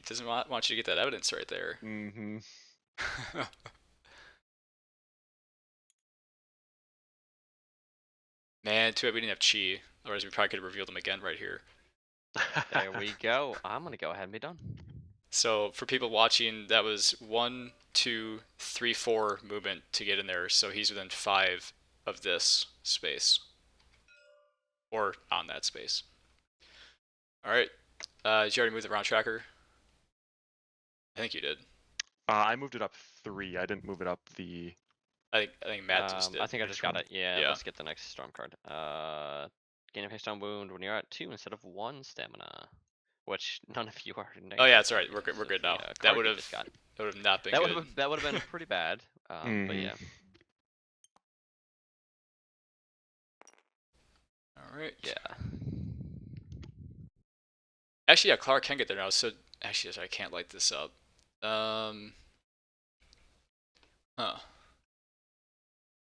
doesn't want you to get that evidence right there. Mm-hmm. Man, too bad we didn't have Chi. Otherwise, we probably could have revealed him again right here. There we go. I'm gonna go ahead and be done. So for people watching, that was 1, 2, 3, 4 movement to get in there. So he's within 5 of this space, or on that space. All right. Did you already move the round tracker? I think you did. I moved it up 3. I didn't move it up the. I think Matt just did. I think I just got it. Yeah, Yeah. let's get the next storm card. Gain a face down wound when you're at 2 instead of 1 stamina, which none of you are. Oh yeah, that's right. We're good now. That would have not been good. That would have been pretty bad. But yeah. All right. Yeah. Actually, yeah, Clara can get there now. So actually, I can't light this up.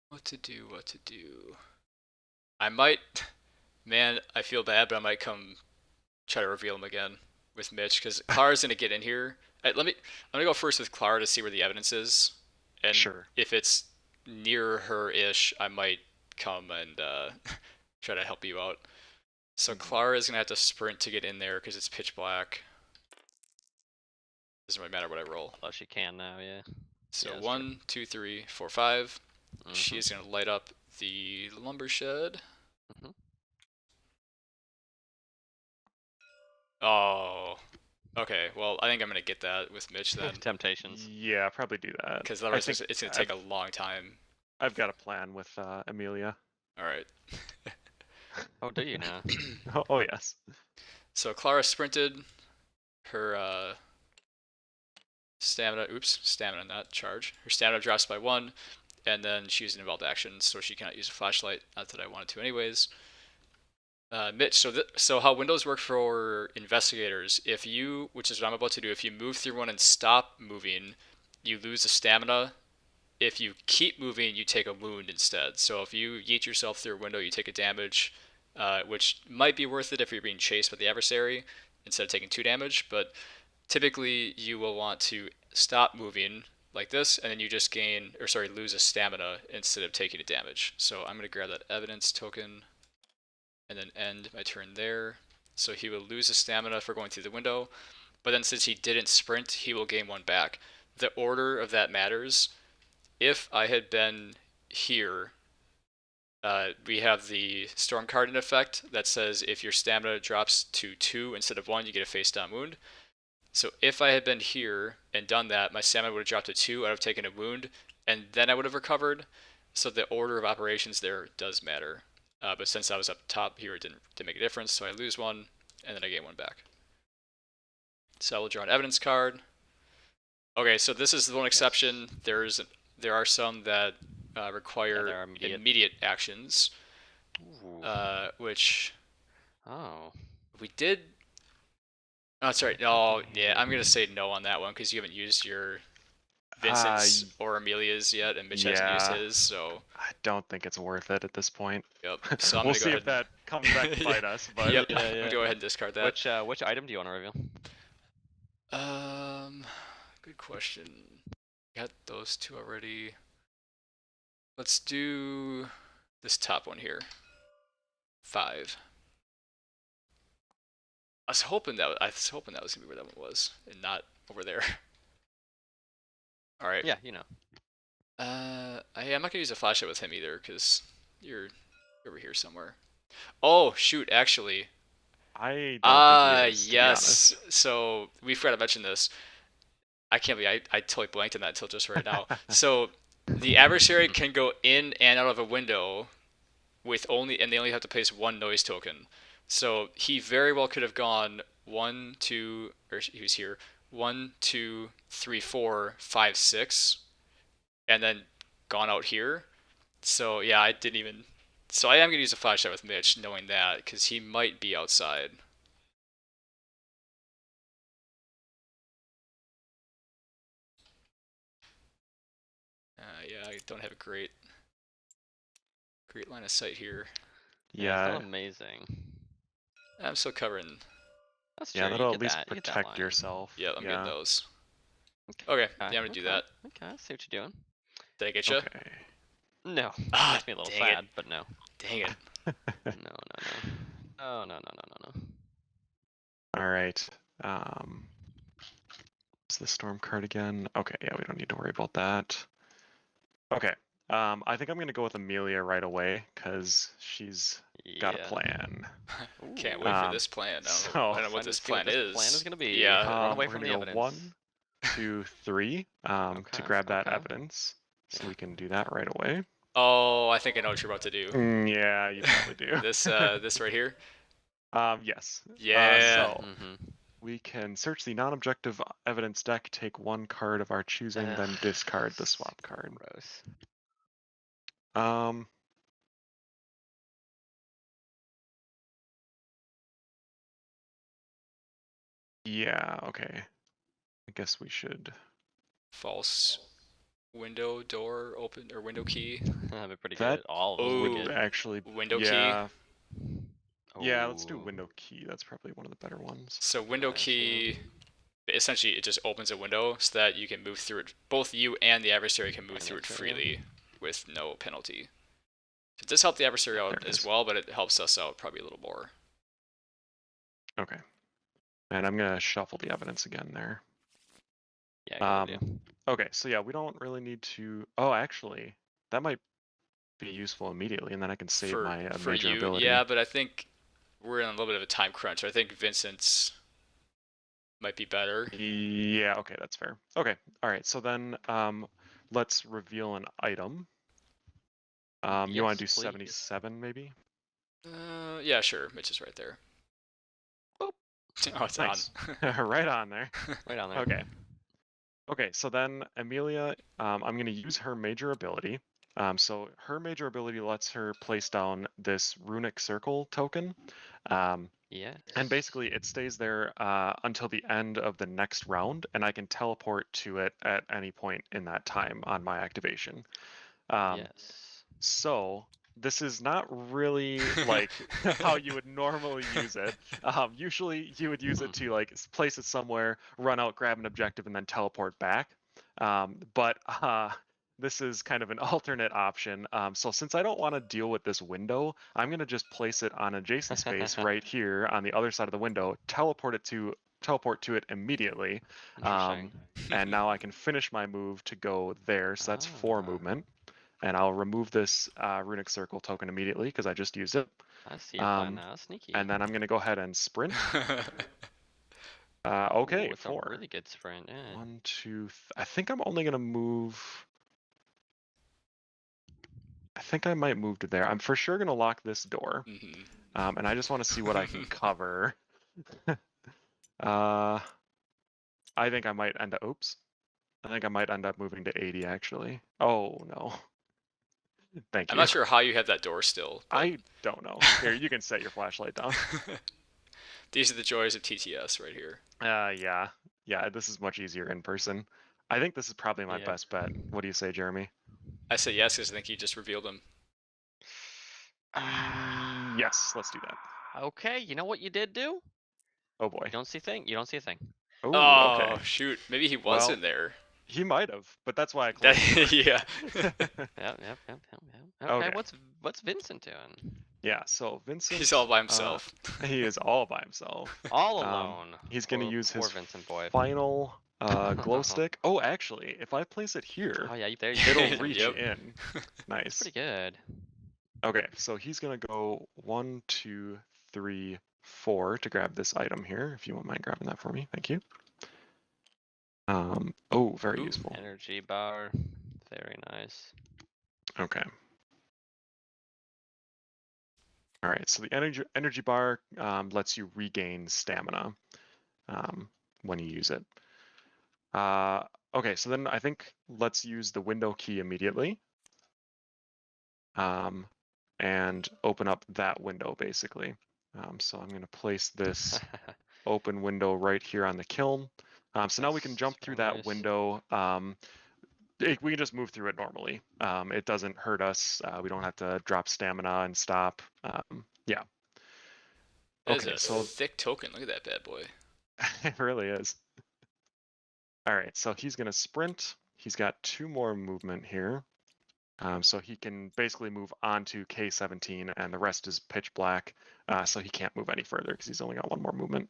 What to do? I might. Man, I feel bad, but I might come try to reveal him again with Mitch because Clara's gonna get in here. I'm gonna go first with Clara to see where the evidence is, and Sure. if it's near her-ish, I might come and try to help you out. So Clara is gonna have to sprint to get in there because it's pitch black. Doesn't really matter what I roll. Although she can now, yeah. So Yeah, 1, 2, 3, 4, 5. Mm-hmm. She's gonna light up the lumber shed. Mm-hmm. Oh, okay. Well, I think I'm gonna get that with Mitch then, Temptations. Yeah, probably do that. because otherwise it's gonna take a long time. I've got a plan with Amelia. All right. Oh, do you now? Oh yes. So Clara sprinted. Her stamina. Oops, stamina, not charge. Her stamina drops by 1, and then she used an involved action, so she cannot use a flashlight. Not that I wanted to, anyways. Mitch, so how windows work for investigators, if you, which is what I'm about to do, if you move through one and stop moving, you lose a stamina. If you keep moving, you take a wound instead. So if you yeet yourself through a window, you take a damage, which might be worth it if you're being chased by the adversary instead of taking 2 damage, but typically you will want to stop moving like this, and then you just lose a stamina instead of taking a damage. So I'm going to grab that evidence token and then end my turn there. So he will lose a stamina for going through the window, but then since he didn't sprint, he will gain 1 back. The order of that matters. If I had been here, we have the storm card in effect that says if your stamina drops to 2 instead of 1, you get a face down wound. So if I had been here and done that, my stamina would have dropped to 2, I'd have taken a wound, and then I would have recovered. So the order of operations there does matter. But since I was up top here, it didn't make a difference, so I lose 1, and then I gain 1 back. So I will draw an evidence card. Okay, so this is the one exception. There are some that require immediate actions, which we did. Oh, sorry. No, yeah, I'm gonna say no on that one because you haven't used your Vincent's or Amelia's yet, and Mitch hasn't used his, so I don't think it's worth it at this point. Yep. So we'll see if that comes back to bite us. But yep. I'm gonna go ahead and discard that. Which item do you want to reveal? Good question. Got those 2 already. Let's do this top one here. 5. I was hoping that was gonna be where that one was, and not over there. All right. Yeah, you know. I'm not gonna use a flashlight with him either, cause you're over here somewhere. Oh shoot, actually. I don't think he is, to be Yes. honest. So we forgot to mention this. I can't believe I totally blanked on that until just right now. So the adversary can go in and out of a window and they only have to place one noise token. So he very well could have gone 1, 2, or he was here 1, 2, 3, 4, 5, 6, and then gone out here. So yeah, I didn't even. So I am gonna use a flashlight with Mitch, knowing that because he might be outside. Yeah, I don't have a great line of sight here. Yeah, it's Yeah, not amazing. I'm still covering. That's true. yeah, You that'll get at least that. You get that protect line. yourself. Yeah, I'm yeah. getting those. Okay, yeah, I'm gonna do that. Okay, I see what you're doing. Did I get you? Okay. No, Ah, makes me a little dang it. sad, but no. Dang it. No. Oh, no. All right. It's the storm card again. Okay, yeah, we don't need to worry about that. Okay. I think I'm gonna go with Amelia right away because she's got a Yeah. plan. Can't wait for this plan. I don't know what Excited to this see what plan this is. plan is gonna be. Yeah. Run away We're from gonna the go evidence. 1, 2, 3 to Okay, grab that okay. evidence. So we can do that right away. Oh, I think I know what you're about to do. Yeah, you probably do. This right here. Yes. Yeah. So we can search the non-objective evidence deck, take one card of our choosing, then discard the swap card. Gross. Yeah, okay. I guess we should. False window door open or window key. That'd be pretty That good. All of those would be would good. actually. Window yeah, key. Yeah, let's do Ooh. window key. That's probably one of the better ones. So window Nice, key. Essentially, it just opens a window so that you can move through it. Both you and the adversary can move through it freely with no penalty. It does help the adversary out as well, but it helps us out probably a little more. Okay. And I'm gonna shuffle the evidence again there. Yeah, good idea. Okay, so yeah, we don't really need to. Oh, actually, that might be useful immediately, and then I can save my major ability. Yeah, but I think we're in a little bit of a time crunch. I think Vincent's might be better. Yeah, okay, that's fair. Okay, all right. So then, let's reveal an item. You want to do 77 maybe? Yeah, sure. Mitch is right there. Boop. Oh, it's nice. on. Right on there. Right on there. Okay. Okay, so then Amelia, I'm going to use her major ability. So her major ability lets her place down this runic circle token. Yes. And basically it stays there until the end of the next round, and I can teleport to it at any point in that time on my activation. Yes. So this is not really like how you would normally use it. Usually you would use it to like place it somewhere, run out, grab an objective, and then teleport back. But this is kind of an alternate option. So since I don't want to deal with this window, I'm going to just place it on adjacent space right here on the other side of the window, teleport to it immediately. Interesting. And now I can finish my move to go there. So that's 4 movement. And I'll remove this runic circle token immediately because I just used it. I see your plan now. Sneaky. And then I'm going to go ahead and sprint. Okay, Ooh, it's 4. a really good sprint. Yeah. 1, 2. I think I'm only going to move. I think I might move to there. I'm for sure going to lock this door. And I just want to see what I can cover. I think I might end up. Oops. I think I might end up moving to 80 actually. Oh no. Thank you. I'm not sure how you have that door still. But... I don't know. Here, you can set your flashlight down. These are the joys of TTS right here. Yeah. Yeah, this is much easier in person. I think this is probably my best bet. What do you say, Jeremy? I say yes because I think you just revealed them. Yes, let's do that. Okay, you know what you did do? Oh boy. You don't see a thing. Oh, okay. Shoot. Maybe he was in there. He might have, but that's why I closed it. Yeah. Yep. Okay, what's Vincent doing? Yeah, so Vincent. He's all by himself. He is all by himself. All alone. He's going to use Poor his Vincent boy. final glow stick. Oh, actually, if I place it here, Oh yeah, there you it'll go. reach Yep. in. Nice. That's pretty good. Okay, so he's going to go 1, 2, 3, 4 to grab this item here. If you won't mind grabbing that for me, thank you. Oh, very Ooh. useful. Energy bar. Very nice. Okay. All right, so the energy bar lets you regain stamina when you use it. Okay, so then I think let's use the window key immediately and open up that window basically. So I'm going to place this open window right here on the kiln. So now we can jump through that window. We can just move through it normally. It doesn't hurt us. We don't have to drop stamina and stop. Yeah. That is a thick token. Look at that bad boy. It really is. All right, so he's going to sprint. He's got 2 more movement here. So he can basically move onto K17, and the rest is pitch black, so he can't move any further because he's only got 1 more movement.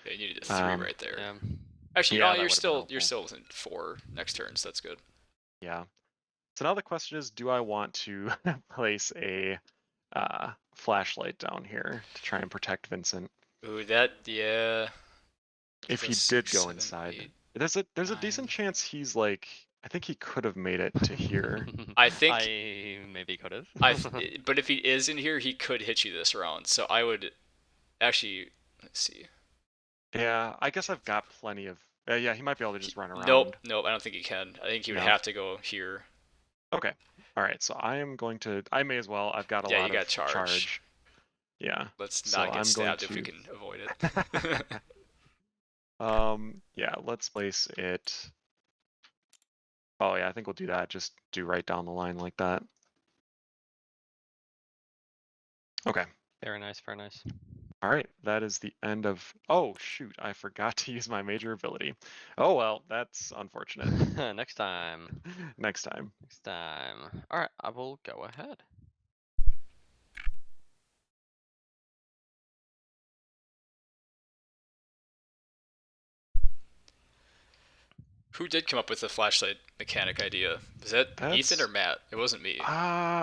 Yeah, you needed a 3 right there. Yeah. Actually, yeah, you're still within 4 next turn, so that's good. Yeah. So now the question is, do I want to place a flashlight down here to try and protect Vincent? Ooh, yeah. If he did go inside, there's a decent chance he's like. I think he could have made it to here. I think I maybe could have. But if he is in here, he could hit you this round. So I would actually let's see. Yeah, I guess I've got plenty of. Yeah, he might be able to just run around. Nope, I don't think he can. I think he would have to go here. Okay. All right. So I am going to. I may as well. I've got a lot you got of charge. Yeah. Let's not get stabbed if we can avoid it. Yeah. Let's place it. Oh yeah, I think we'll do that. Just do right down the line like that. Okay. Very nice, very nice. All right, that is the end of. Oh shoot, I forgot to use my major ability. Oh well, that's unfortunate. Next time. Next time. Next time. All right, I will go ahead. Who did come up with the flashlight mechanic idea? Was that Ethan or Matt? It wasn't me. It's kind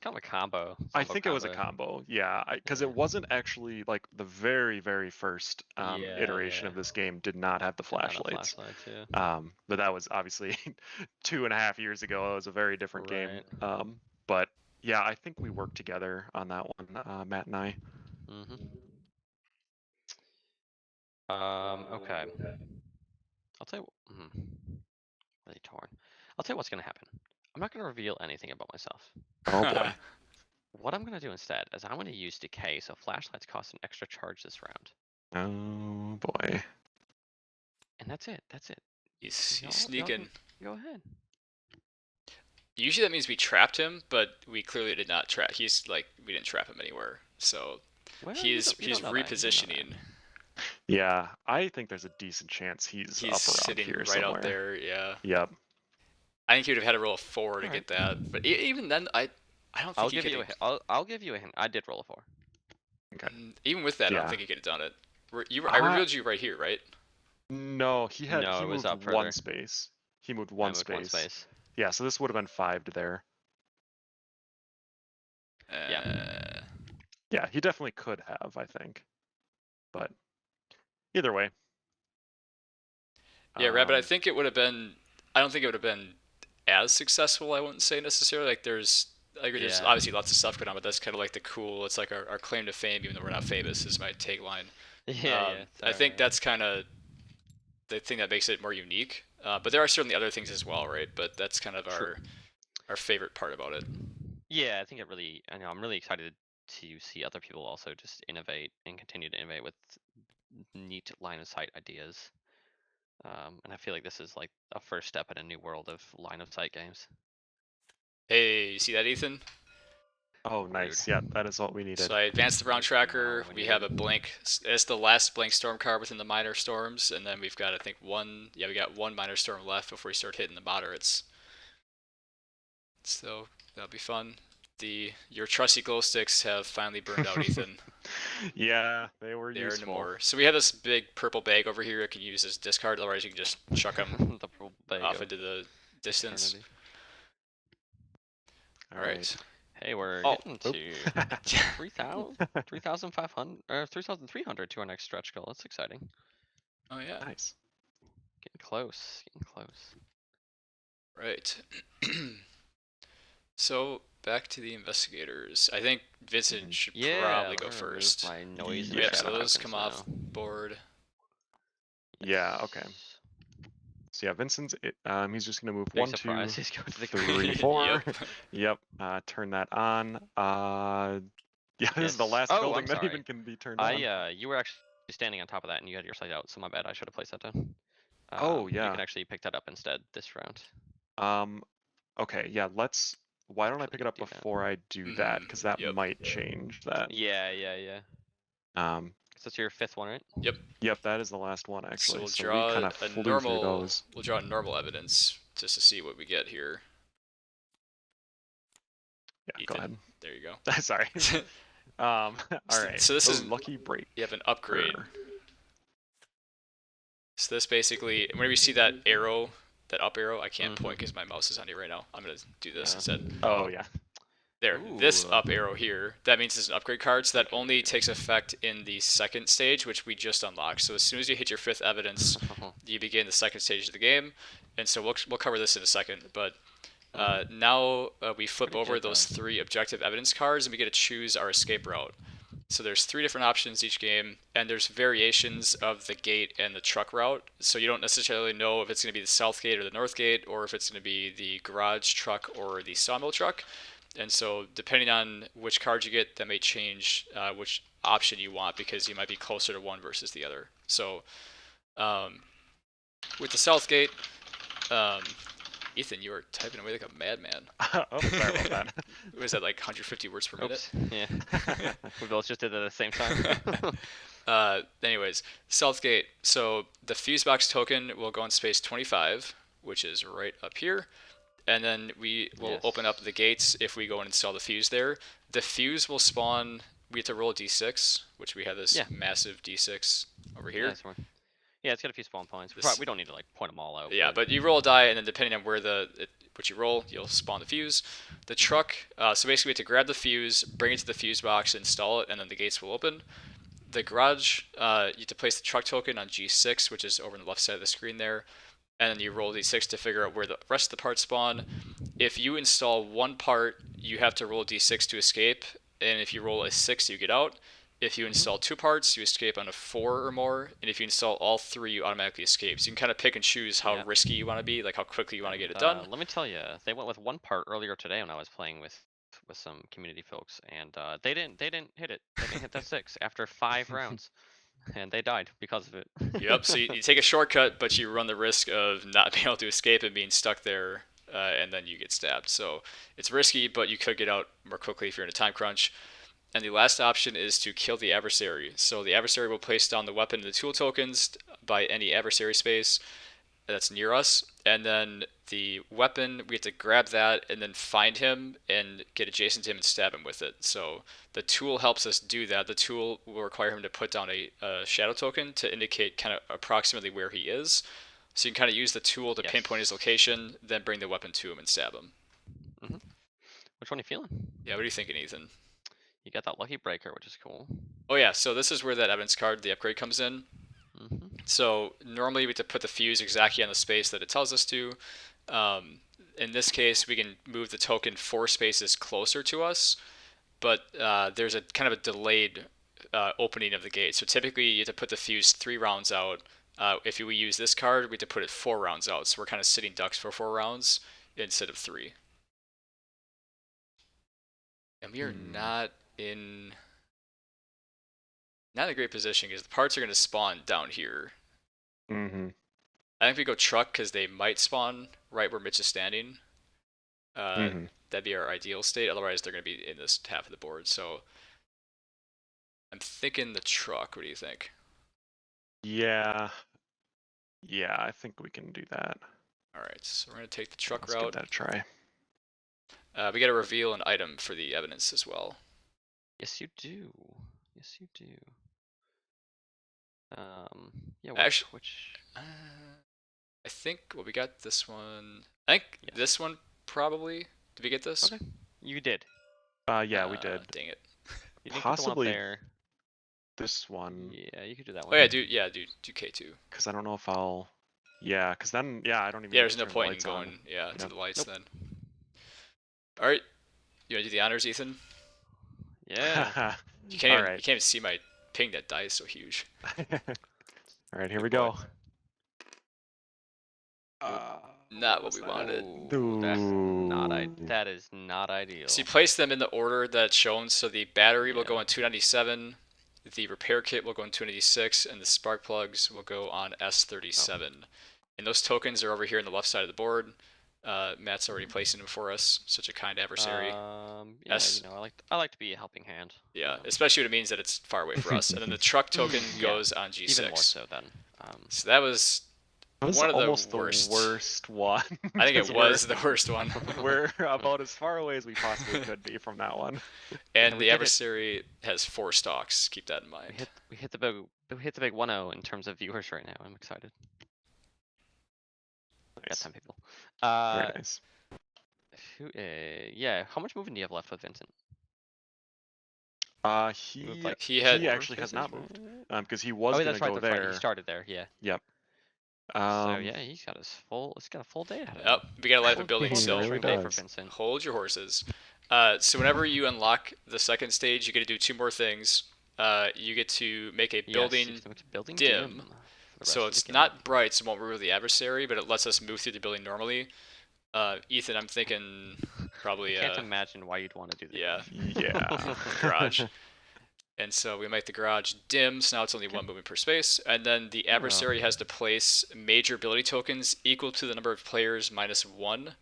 of a combo. I think it was a combo. Yeah, because it wasn't actually like the very, very first iteration of this game did not have the flashlights. But that was obviously 2.5 years ago. It was a very different game. But yeah, I think we worked together on that one, Matt and I. Okay. I'll tell you. Really torn. I'll tell you what's gonna happen. I'm not gonna reveal anything about myself. Oh boy. What I'm gonna do instead is I'm gonna use decay, so flashlights cost an extra charge this round. Oh boy. And that's it. He's sneaking. Go ahead. Usually that means we trapped him, but we clearly did not trap. We didn't trap him anywhere. So he's repositioning. Yeah, I think there's a decent chance he's up around sitting here right somewhere. out there. Yeah. Yep. I think he would have had to roll a 4 to get that, but even then, I don't think I'll give you a hint. I'll give you a hint. I did roll a 4. Okay. Even with that, I don't think he could have done it. I revealed you right here, right? No, he moved up 1 space. He moved one space. Yeah, so this would have been 5 to there. Yeah, he definitely could have, I think. But either way. Yeah, Rabbit, I think it would have been. I don't think it would have been as successful. I wouldn't say necessarily. There's obviously lots of stuff going on, but that's kind of like the cool. It's like our claim to fame, even though we're not famous, is my tagline. I think that's kind of the thing that makes it more unique. But there are certainly other things as well, right? But that's kind of our favorite part about it. Yeah, I think I'm really excited to see other people also just innovate and continue to innovate with neat line of sight ideas. And I feel like this is like a first step in a new world of line of sight games. Hey, you see that, Ethan? Oh, nice. Yeah, that is what we needed. So I advanced the round tracker. We have a blank. It's the last blank storm card within the minor storms, and then we've got, I think, we got 1 minor storm left before we start hitting the moderates. So that'll be fun. your trusty glow sticks have finally burned out, Ethan. Yeah, they were They're no useful. more. So we have this big purple bag over here. I can use as discard. Otherwise, you can just chuck them the purple bag off of into the distance. eternity. All right. Hey, we're Oh. getting to 3,500 or 3,300 to our next stretch goal. That's exciting. Oh yeah. Nice. Getting close. Getting close. Right. So back to the investigators. I think Vincent should probably go first. My noise and Yeah, Yep, so shadow those tokens come off now. board. Yeah, okay. Yes. So yeah, Vincent's he's just gonna move Big 1, 2, surprise. He's going to the 3, green. 4. Yep. Yep. Turn that on. Yeah, this is the Yes. last Oh, building I'm that sorry. even can be turned on. You were actually standing on top of that and you had your slide out, so my bad. I should have placed that down. Oh, You yeah. can actually pick that up instead this round. Okay, yeah, why don't I pick it up Actually do that. before I do that? Because that Yep. might change that. Yeah. So that's your 5th one, right? Yep, that is the last one actually. we'll So draw we kind of a flew normal. through those. We'll draw normal evidence just to see what we get here. Yeah, go Ethan, ahead. There you go. Sorry. All right. So this is lucky break. You have an upgrade. So this basically, whenever you see that arrow, that up arrow, I can't point because my mouse is on you right now. I'm gonna do this instead. Oh yeah. There, this Ooh. up arrow here, that means it's an upgrade card, so that only takes effect in the second stage, which we just unlocked. So as soon as you hit your 5th evidence, you begin the second stage of the game, and so we'll cover this in a second, but now we flip Pretty over good, those though. 3 objective evidence cards, and we get to choose our escape route. So there's 3 different options each game, and there's variations of the gate and the truck route. So you don't necessarily know if it's going to be the south gate or the north gate, or if it's going to be the garage truck or the sawmill truck. And so depending on which card you get, that may change which option you want, because you might be closer to one versus the other. So with the south gate, Ethan, you are typing away like a madman. Oh, sorry about that. Was that like 150 words per minute? Yeah. We both just did it at the same time. Anyways, Southgate. So the fuse box token will go in space 25, which is right up here. And then we will open up the gates if we go and install the fuse there. The fuse will spawn. We have to roll a d6, which we have this massive d6 over here. Yeah, it's got a few spawn points. We don't need to like point them all out. Yeah, but you roll a die, and then depending on where what you roll, you'll spawn the fuse. The truck. So basically, we have to grab the fuse, bring it to the fuse box, install it, and then the gates will open. The garage, you have to place the truck token on G6, which is over on the left side of the screen there, and then you roll D6 to figure out where the rest of the parts spawn. If you install one part, you have to roll D6 to escape, and if you roll a 6, you get out. If you install 2 parts, you escape on a 4 or more, and if you install all 3, you automatically escape. So you can kind of pick and choose how risky you want to be, like how quickly you want to get it done. Let me tell you, they went with 1 part earlier today when I was playing with some community folks, and they didn't hit it. They didn't hit that 6 after 5 rounds, and they died because of it. Yep. So you take a shortcut, but you run the risk of not being able to escape and being stuck there, and then you get stabbed. So it's risky, but you could get out more quickly if you're in a time crunch. And the last option is to kill the adversary. So the adversary will place down the weapon and the tool tokens by any adversary space that's near us, and then the weapon, we have to grab that and then find him and get adjacent to him and stab him with it. So the tool helps us do that. The tool will require him to put down a shadow token to indicate kind of approximately where he is. So you can kind of use the tool to pinpoint his location, then bring the weapon to him and stab him. Which one are you feeling? Yeah, what are you thinking, Ethan? You got that lucky breaker, which is cool. Oh yeah, so this is where that evidence card, the upgrade, comes in. So normally we have to put the fuse exactly on the space that it tells us to. In this case, we can move the token 4 spaces closer to us, but there's a kind of a delayed opening of the gate. So typically you have to put the fuse 3 rounds out. If we use this card, we have to put it 4 rounds out. So we're kind of sitting ducks for 4 rounds instead of 3. And we are not in a great position because the parts are going to spawn down here. I think we go truck because they might spawn right where Mitch is standing. That'd be our ideal state. Otherwise, they're going to be in this half of the board. So I'm thinking the truck. What do you think? Yeah, I think we can do that. All right, so we're going to take the truck Let's route. give that a try. We got to reveal an item for the evidence as well. Yes, you do. Yes, you do. Yeah. Actually, Which? I think we got this one. I think Yes. this one probably. Did we get this? Okay. You did. Yeah, we did. Dang it. You didn't get the one up Possibly there. this one. Yeah, you could do that Oh one. yeah, do K2. Because I don't know if I'll. Yeah, because then I don't even. Yeah, need there's to no turn the point in lights on. going to Yep. the lights Nope. then. All right, you wanna do the honors, Ethan? Yeah. You can't even, All right. you can't even see my ping. That die is so huge. All right, here Good we boy. go. Not what what's we that? wanted. Ooh, Dude. that is not ideal. So you place them in the order that's shown. So the battery will go Yeah. on 297, the repair kit will go on 296, and the spark plugs will go on S37. And those tokens are over here on the left side of the board. Matt's already placing them for us. Such a kind adversary. Yeah, S. you know, I like to be a helping hand. Yeah, especially when it means that it's far away for us. And then the truck token Yeah, goes on G6. Even more so then. So that was That was one of almost the worst. one. I think it 'cause was the worst one. We're about as far away as we possibly could be from that one. And we the did it. adversary has 4 stocks. Keep that in mind. We hit the big 1-0 in terms of viewers right now. I'm excited. Got Nice. 10 people. Very nice. Yeah. How much moving do you have left with Vincent? He Moved, like, He had- he actually has not moved because he was Oh, gonna that's right. go That's right. there. He started there. Yeah. Yep. So yeah, he's got He's got a full day ahead of him. Yep, we got a life Full- of building full still. really day for does. Vincent. Hold your horses. So whenever you unlock the second stage, you get to do 2 more things. You get to make a Yes, building. you can make a building dim. for the rest So of the it's game. not bright, so it won't reveal the adversary, but it lets us move through the building normally. Ethan, I'm thinking probably I can't imagine why you'd want to do that. yeah, Yeah. garage. And so we make the garage dim, so now it's only 1 movement per space. And then the adversary has to place major ability tokens equal to the number of players minus 1.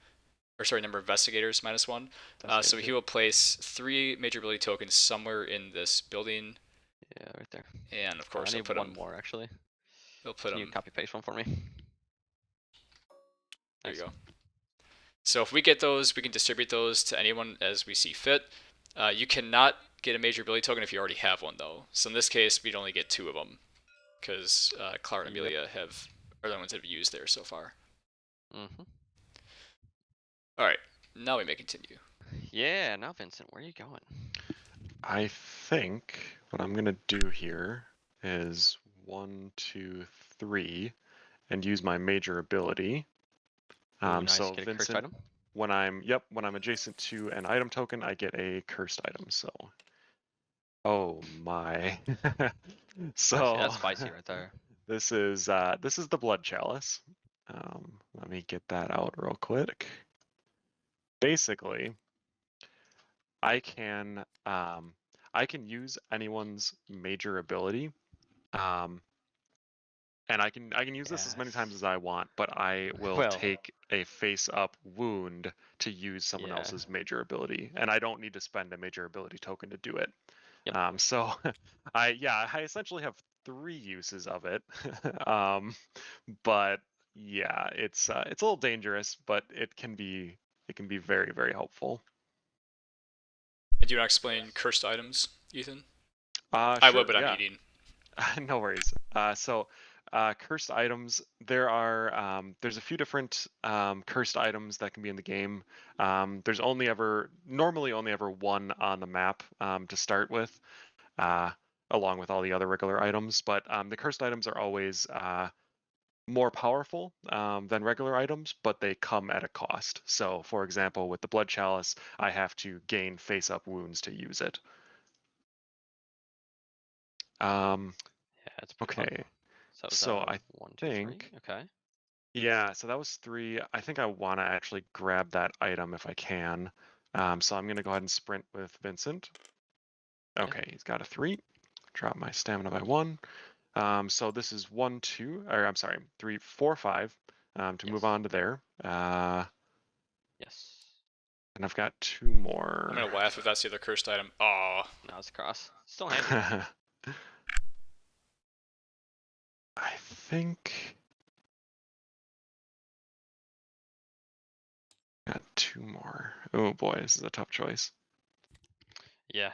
Or sorry, number of investigators minus 1. So he will place 3 major ability tokens somewhere in this building. Yeah, right there. And of I course, he'll need put one them. more actually. He'll put Can you them. copy paste one for me? There you go. So if we get those, we can distribute those to anyone as we see fit. You cannot get a major ability token if you already have one, though. So in this case, we'd only get 2 of them, because Clara and Amelia are the ones that have used theirs so far. Mm-hmm. All right, now we may continue. Yeah, now Vincent, where are you going? I think what I'm gonna do here is 1, 2, 3, and use my major ability. Ooh, nice. So Get a cursed Vincent, item? when I'm adjacent to an item token, I get a cursed item. So, oh my. So Actually, that's spicy right there. this is the blood chalice. Let me get that out real quick. Basically, I can use anyone's major ability, and I can use this as many times as I want, but I will take a face-up wound to use someone else's major ability, and I don't need to spend a major ability token to do it. Yep. So I essentially have 3 uses of it, but yeah, it's a little dangerous, but it can be very, very helpful. And do you want to explain cursed items, Ethan? I Sure, would, but yeah. I'm eating. No worries. Cursed items. There's a few different cursed items that can be in the game. There's normally only ever 1 on the map to start with, along with all the other regular items. But the cursed items are always more powerful than regular items, but they come at a cost. So, for example, with the blood chalice, I have to gain face-up wounds to use it. Yeah, it's pretty Okay. fun. So I 1, 2, 3. think. Okay. Yeah, so that was 3. I think I want to actually grab that item if I can. So I'm going to go ahead and sprint with Vincent. Okay, he's got a 3. Drop my stamina by 1. So this is 1, 2, or I'm sorry, 3, 4, 5 to move on to there. Yes. And I've got 2 more. I'm gonna laugh if that's the other cursed item. Aw. Now it's cross. Still handy. I think. Got 2 more. Oh boy, this is a tough choice. Yeah.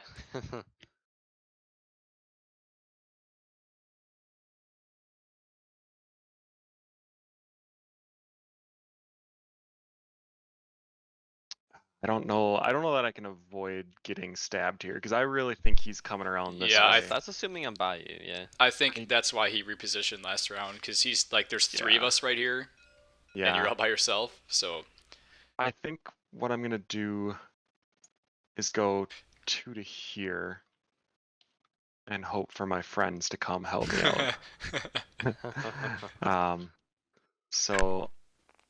I don't know. I don't know that I can avoid getting stabbed here because I really think he's coming around this Yeah, way. That's assuming I'm by you, yeah. I think that's why he repositioned last round, because he's like, there's three of Yeah. us right here, and you're Yeah. all by yourself. So I think what I'm gonna do is go 2 to here and hope for my friends to come help me out. So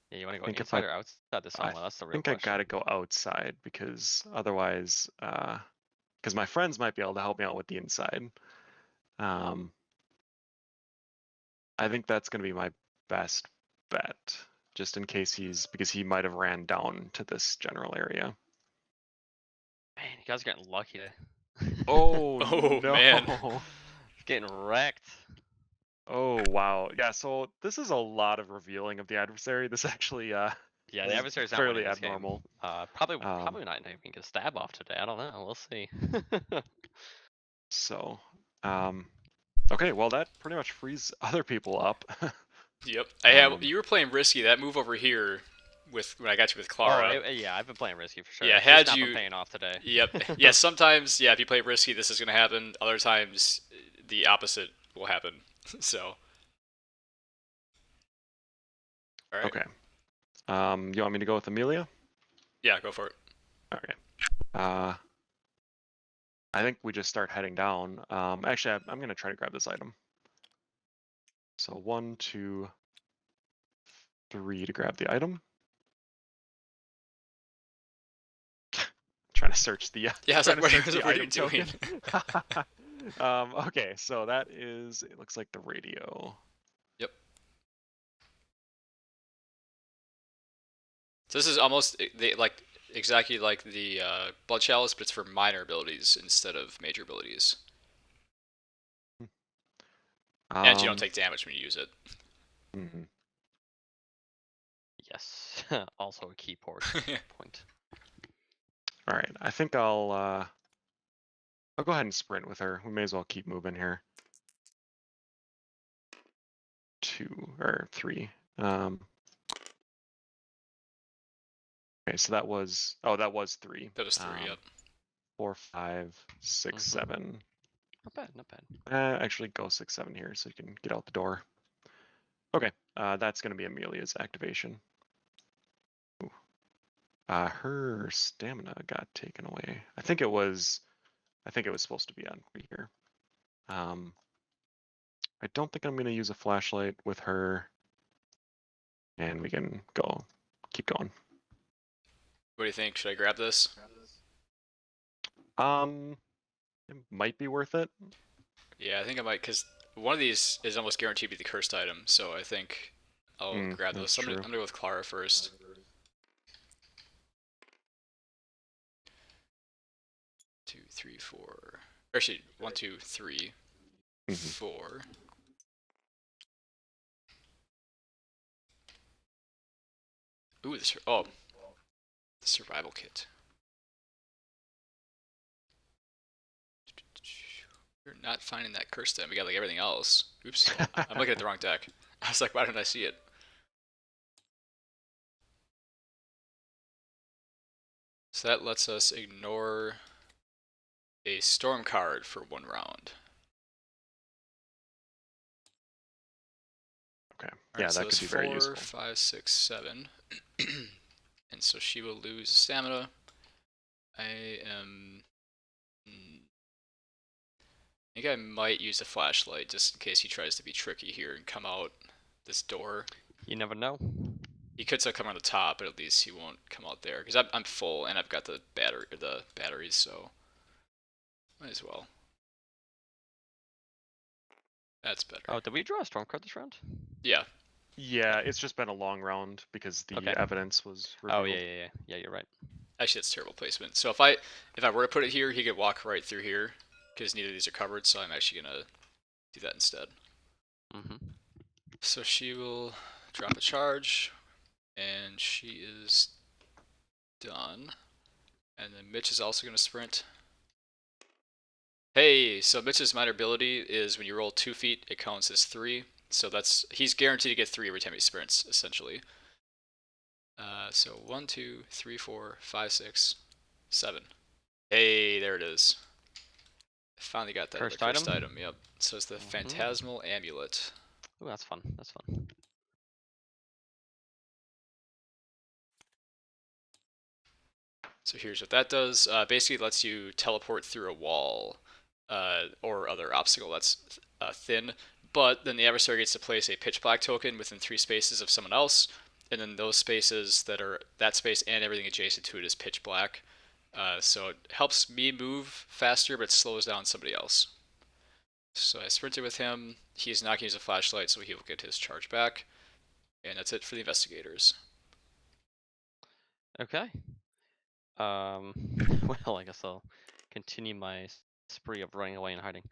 Yeah, you want to go think if inside or outside the I sauna? That's the real think I question. gotta go outside because otherwise, because my friends might be able to help me out with the inside. I think that's gonna be my best bet, just in case because he might have ran down to this general area. Man, you guys are getting lucky. Oh Oh, man. no! Getting wrecked. Oh wow! Yeah, so this is a lot of revealing of the adversary. This actually Yeah, the is adversary's not winning fairly this game. abnormal. Probably not even get a stab off today. I don't know. We'll see. So, okay, well that pretty much frees other people up. Yep. Um, You were playing risky. That move over here when I got you with Oh, Clara. yeah, I've been playing risky for sure. Yeah, It's had not been you. paying off today. Yep. Yeah, sometimes, yeah, if you play risky, this is going to happen. Other times, the opposite will happen. So, all right. okay. You want me to go with Amelia? Yeah, go for it. Okay. I think we just start heading down. Actually, I'm gonna try to grab this item. So 1, 2, 3 to grab the item. Trying to search the Yeah, I was trying like, to search the what are you item doing? token. Okay, so that is, it looks like the radio. Yep. So this is almost exactly like the Blood Chalice, but it's for minor abilities instead of major abilities. And you don't take damage when you use it. Mm-hmm. Yes. Also a key point. All right, I think I'll go ahead and sprint with her. We may as well keep moving here. 2 or 3. Okay, so that was 3. That was 3, yep. 4, 5, 6, 7. Not bad, not bad. Actually, go 6, 7 here so you can get out the door. Okay, that's going to be Amelia's activation. Ooh. Her stamina got taken away. I think it was supposed to be on 3 here. I don't think I'm going to use a flashlight with her, and we can keep going. What do you think? Should I grab this? It might be worth it. Yeah, I think I might, because one of these is almost guaranteed to be the cursed item, so I think I'll grab those. So I'm gonna go with Clara first. Two, three, four. Actually, 1, 2, 3, 4. Ooh, the survival kit. We're not finding that cursed item. We got like everything else. Oops, I'm looking at the wrong deck. I was like, why didn't I see it? So that lets us ignore a storm card for 1 round. Okay. All Yeah, right, so that could be very useful. 4, 5, 6, 7. And so she will lose stamina. I think I might use a flashlight just in case he tries to be tricky here and come out this door. You never know. He could still come on the top, but at least he won't come out there because I'm full and I've got the batteries, so might as well. That's better. Oh, did we draw a storm card this round? Yeah. Yeah, it's just been a long round because the evidence was revealed. Oh yeah. Yeah, you're right. Actually, that's terrible placement. So if I were to put it here, he could walk right through here because neither of these are covered. So I'm actually gonna do that instead. So she will drop a charge, and she is done. And then Mitch is also going to sprint. Hey, so Mitch's minor ability is when you roll 2 feet, it counts as 3. So he's guaranteed to get 3 every time he sprints, essentially. So 1, 2, 3, 4, 5, 6, 7. Hey, there it is. I finally got that Cursed cursed item? item. Yep. So it's the Phantasmal Amulet. Ooh, that's fun. That's fun. So here's what that does. Basically, it lets you teleport through a wall or other obstacle that's thin. But then the adversary gets to place a pitch black token within 3 spaces of someone else, and then those spaces that space and everything adjacent to it is pitch black. So it helps me move faster, but slows down somebody else. So I sprinted with him. He's not going to use a flashlight, so he will get his charge back. And that's it for the investigators. Okay. Well, I guess I'll continue my spree of running away and hiding.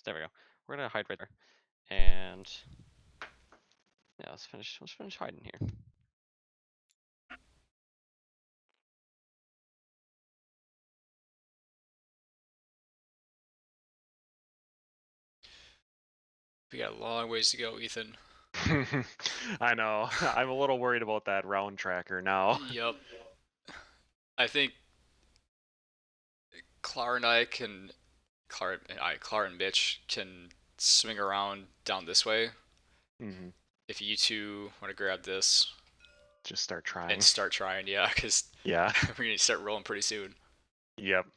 There we go. We're gonna hide right there, and yeah, let's finish hiding here. We got a long ways to go, Ethan. I know. I'm a little worried about that round tracker now. Yep. I think Clara and I can, Clara and Mitch can swing around down this way. Mm-hmm. If you two want to grab this Just start trying. and start trying, yeah, because Yeah. we're gonna start rolling pretty soon. Yep.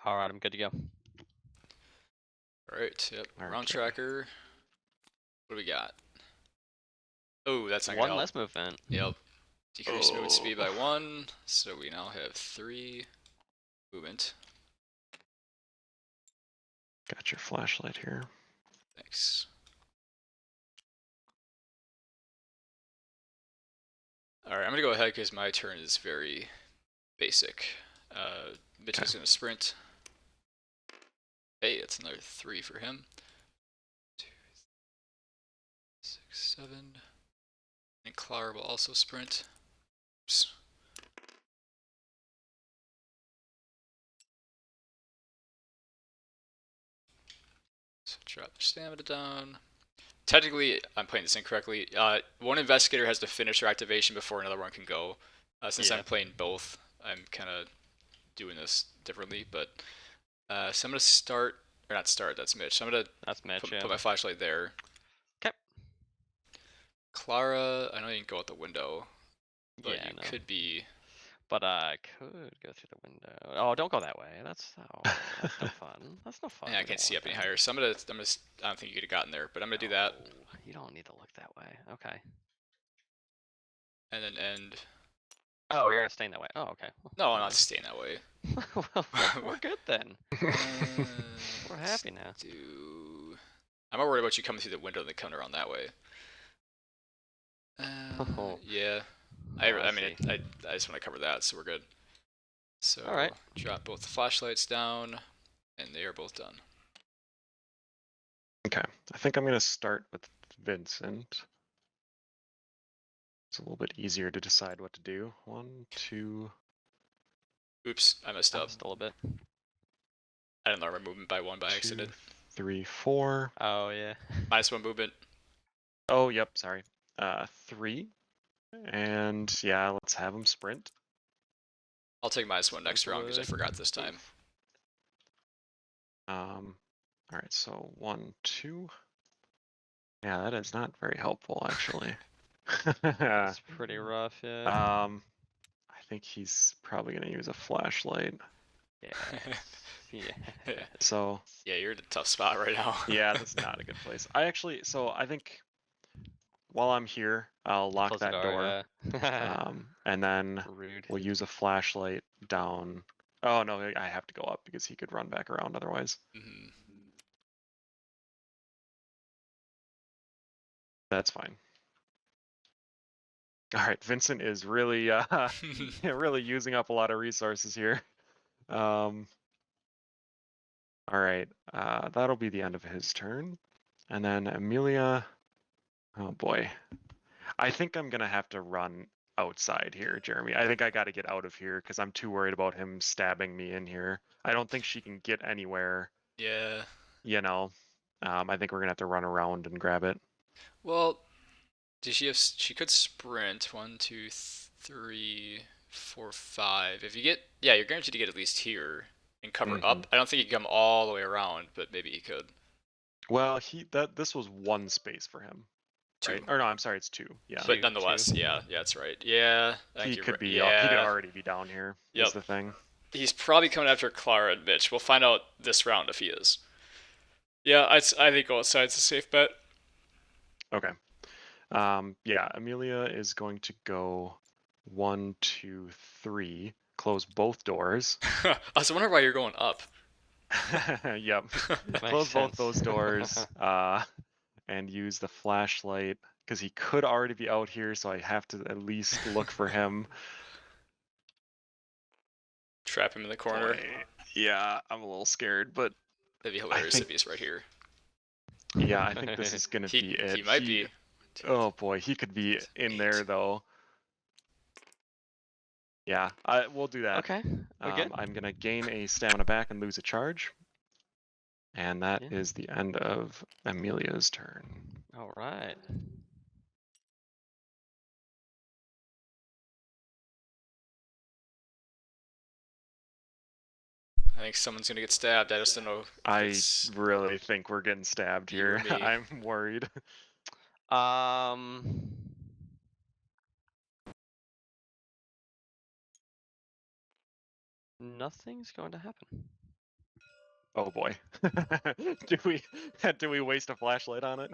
All right, I'm good to go. All right. Yep. Okay. Round tracker. What do we got? Oh, that's not gonna One help. less movement. Yep. Decrease movement speed by 1, so we now have 3 movement. Got your flashlight here. Thanks. Alright, I'm gonna go ahead because my turn is very basic. Mitch is gonna sprint. Hey, it's another 3 for him. 2, 6, 7. And Clara will also sprint. Oops. So drop their stamina down. Technically, I'm playing this incorrectly. One investigator has to finish their activation before another one can go. Since I'm playing both, I'm kind of doing this differently. But so I'm gonna start, or not start. That's Mitch. So I'm gonna put my flashlight there. Okay. Clara, I know you can go out the window, but you could be. But I could go through the window. Oh, don't go that way. That's no fun. That's no fun. Yeah, I can't see up any higher. So I'm gonna. I don't think you could have gotten there, but I'm gonna do that. You don't need to look that way. Okay. And then end. Oh, you're staying that way. Oh, okay. No, I'm not staying that way. Well, we're good then. We're happy now. I'm not worried about you coming through the window and then coming around that way. Yeah. I mean, I just want to cover that, so we're good. So, all right. Drop both the flashlights down, and they are both done. Okay, I think I'm going to start with Vincent. It's a little bit easier to decide what to do. 1, 2. Oops, I messed up. Just a little bit. I didn't lower my movement by 1 by accident. 2, 3, 4. Oh, yeah. -1 movement. Oh, yep, sorry. 3. And yeah, let's have him sprint. I'll take -1 next round because I forgot this time. All right, so 1, 2. Yeah, that is not very helpful, actually. That's pretty rough, yeah. I think he's probably gonna use a flashlight. Yeah. Yeah. So. Yeah, you're in a tough spot right now. Yeah, that's not a good place. I think while I'm here, I'll lock Close that the door. And then we'll use a flashlight down. Oh no, I have to go up because he could run back around otherwise. That's fine. All right, Vincent is really, really using up a lot of resources here. All right, that'll be the end of his turn. And then Amelia, oh boy. I think I'm gonna have to run outside here, Jeremy. I think I gotta get out of here because I'm too worried about him stabbing me in here. I don't think she can get anywhere, Yeah. you know. I think we're gonna have to run around and grab it. Well, does she have? She could sprint. 1, 2, 3, 4, 5. If you get, yeah, you're guaranteed to get at least here and cover up. I don't think he can come all the way around, but maybe he could. Well, this was one space for him, right? 2. Or no, I'm sorry, it's 2. Yeah. But nonetheless, yeah, that's right. Yeah, I think He you're could right. be. He could Yeah. already be down here. Yep. Is the thing. He's probably coming after Clara and Mitch. We'll find out this round if he is. Yeah, I think outside's a safe bet. Okay. Yeah, Amelia is going to go 1, 2, 3. Close both doors. I was wondering why you're going up. Yep. Close both those doors. And use the flashlight because he could already be out here, so I have to at least look for him. Trap him in the corner. Boy. Yeah, I'm a little scared, but that'd be hilarious if he's right here. Yeah, I think this is gonna be it. He might be. Oh boy, he could be in there though. Yeah, we'll do that. Okay, we're good. I'm gonna gain a stamina back and lose a charge. And that is the end of Amelia's turn. All right. I think someone's gonna get stabbed. I just don't know. I really think we're getting stabbed here. You or me. I'm worried. Nothing's going to happen. Oh boy. do we waste a flashlight on it?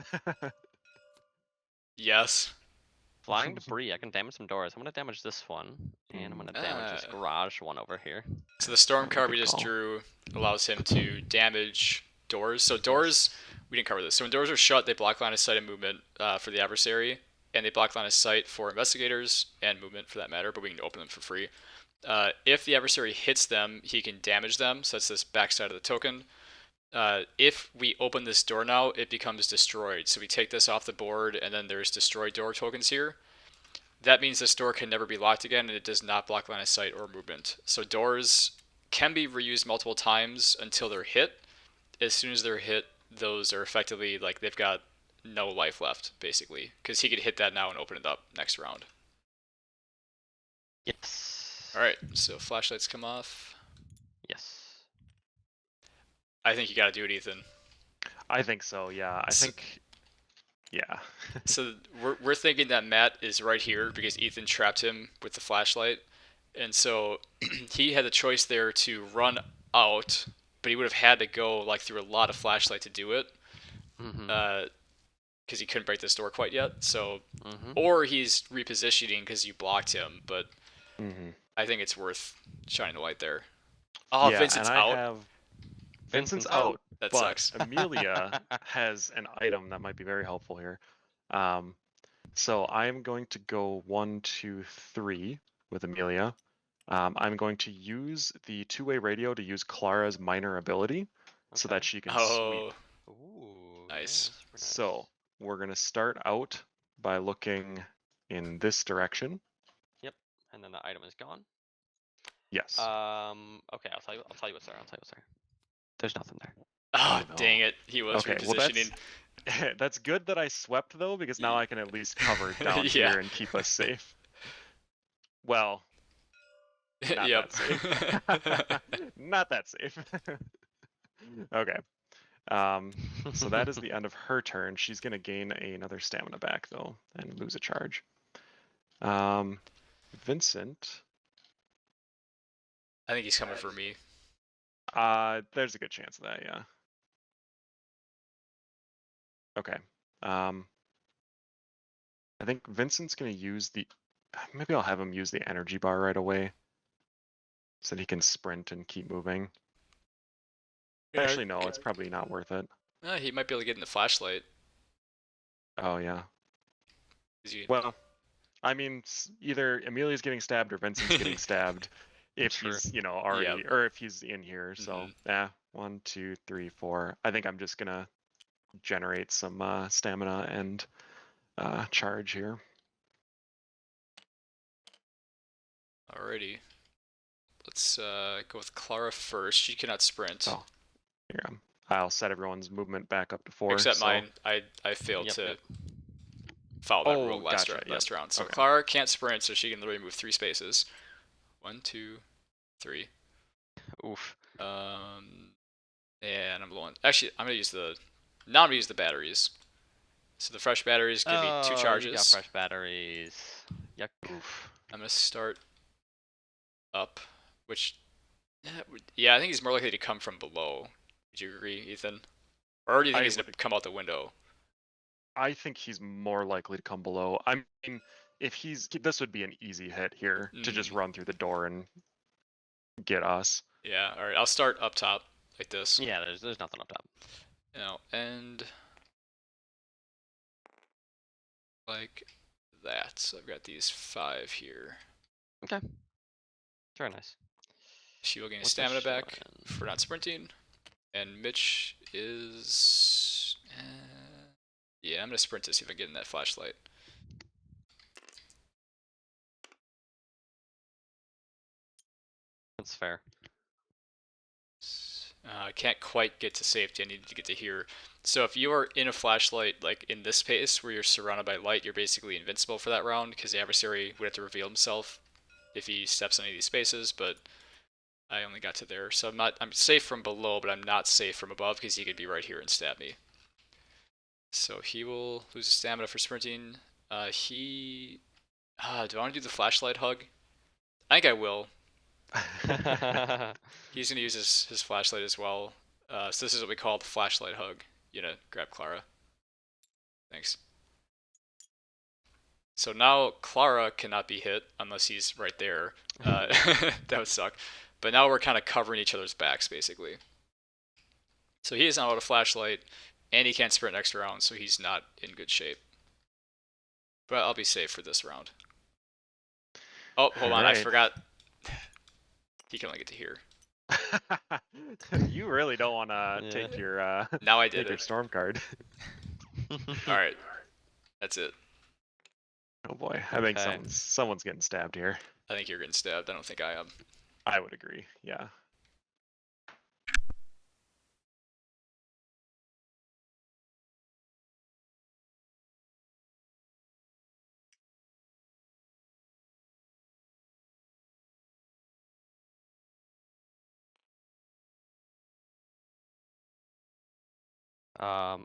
Yes. Flying debris. I can damage some doors. I'm gonna damage this one, and I'm gonna damage this garage one over here. So the storm card we just drew allows him to damage doors. So doors, we didn't cover this. So when doors are shut, they block line of sight and movement for the adversary, and they block line of sight for investigators and movement for that matter. But we can open them for free. If the adversary hits them, he can damage them. So that's this backside of the token. If we open this door now, it becomes destroyed. So we take this off the board, and then there's destroyed door tokens here. That means this door can never be locked again, and it does not block line of sight or movement. So doors can be reused multiple times until they're hit. As soon as they're hit, those are effectively like they've got no life left, basically, because he could hit that now and open it up next round. Yes. All right, so flashlights come off. Yes. I think you got to do it, Ethan. I think so. Yeah. I think. Yeah. So we're thinking that Matt is right here because Ethan trapped him with the flashlight, and so he had the choice there to run out, but he would have had to go like through a lot of flashlight to do it, because he couldn't break this door quite yet. So, or he's repositioning because you blocked him, but I think it's worth shining the light there. Oh, yeah, Vincent's out. Vincent's out. That but sucks. Amelia has an item that might be very helpful here. So I'm going to go 1, 2, 3 with Amelia. I'm going to use the two-way radio to use Clara's minor ability so that she can sweep. Ooh, nice. So we're going to start out by looking in this direction. Yep, and then the item is gone. Yes. Okay, I'll tell you what's there. There's nothing there. Oh, no. Dang it. He was repositioning. Well, that's good that I swept, though, because now I can at least cover down here and keep us safe. Well, not that safe. Not that safe. Okay. So that is the end of her turn. She's going to gain another stamina back, though, and lose a charge. Vincent. I think he's coming for me. There's a good chance of that, yeah. Okay. I think Vincent's gonna use maybe I'll have him use the energy bar right away, so that he can sprint and keep moving. Yeah, actually, no, it's probably not worth it. He might be able to get in the flashlight. Oh yeah. Well, I mean, either Amelia's getting stabbed or Vincent's getting stabbed if True. he's, already, Yep. or if he's in here. So, yeah, 1, 2, 3, 4. I think I'm just gonna generate some stamina and charge here. Alrighty. Let's go with Clara first. She cannot sprint. Oh, here I'll set everyone's movement back up to 4. Except so... mine. I failed Yep, to yep. follow that rule last gotcha, round. So okay. Clara can't sprint, so she can literally move 3 spaces. 1, 2, 3. Oof. And I'm low on. Actually, I'm gonna use the. Now I'm gonna use the batteries. So the fresh batteries give me 2 charges. You got fresh batteries. Yuck. Oof. I'm gonna start up, which, yeah, I think he's more likely to come from below. Would you agree, Ethan? Or do you think he's gonna come out the window? I think he's more likely to come below. I mean, if this would be an easy hit here to just run through the door and get us. Yeah. All right. I'll start up top like this. Yeah, there's nothing up top. And like that. So I've got these 5 here. Okay. Very nice. She will gain stamina back for not sprinting. And Mitch is... yeah, I'm going to sprint to see if I get in that flashlight. That's fair. I can't quite get to safety. I needed to get to here. So if you are in a flashlight, like in this space where you're surrounded by light, you're basically invincible for that round because the adversary would have to reveal himself if he steps on any of these spaces, but I only got to there. So I'm safe from below, but I'm not safe from above because he could be right here and stab me. So he will lose his stamina for sprinting. Do I want to do the flashlight hug? I think I will. He's going to use his flashlight as well. So this is what we call the flashlight hug. You know, grab Clara. Thanks. So now Clara cannot be hit unless he's right there. That would suck. But now we're kind of covering each other's backs, basically. So he is not out of flashlight, and he can't sprint next round, so he's not in good shape. But I'll be safe for this round. Oh, hold on, I forgot. He can only get to here. You really don't want to take your now I did your storm card. Alright. That's it. Oh boy, I think someone's getting stabbed here. I think you're getting stabbed. I don't think I am. I would agree, yeah.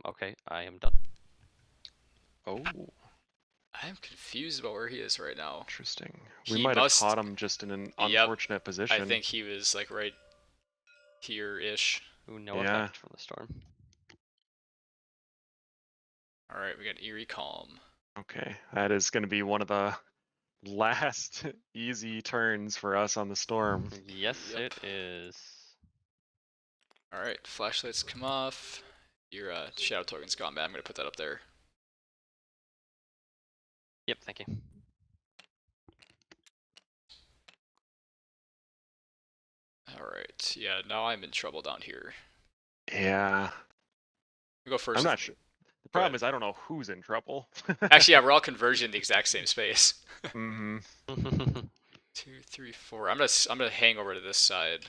Okay, I am done. Oh. I'm confused about where he is right now. Interesting. We might have caught him just in an unfortunate position. I think he was like right here-ish. Ooh, no effect from the storm. Alright, we got Eerie Calm. Okay, that is going to be one of the last easy turns for us on the storm. Yes, it is. Alright, flashlights come off. Your shadow token's gone, man. I'm going to put that up there. Yep, thank you. Alright, yeah, now I'm in trouble down here. Yeah. I'll go first. I'm not sure. The problem is I don't know who's in trouble. Actually, yeah, we're all converging in the exact same space. Mm-hmm. 2, 3, 4. I'm gonna hang over to this side.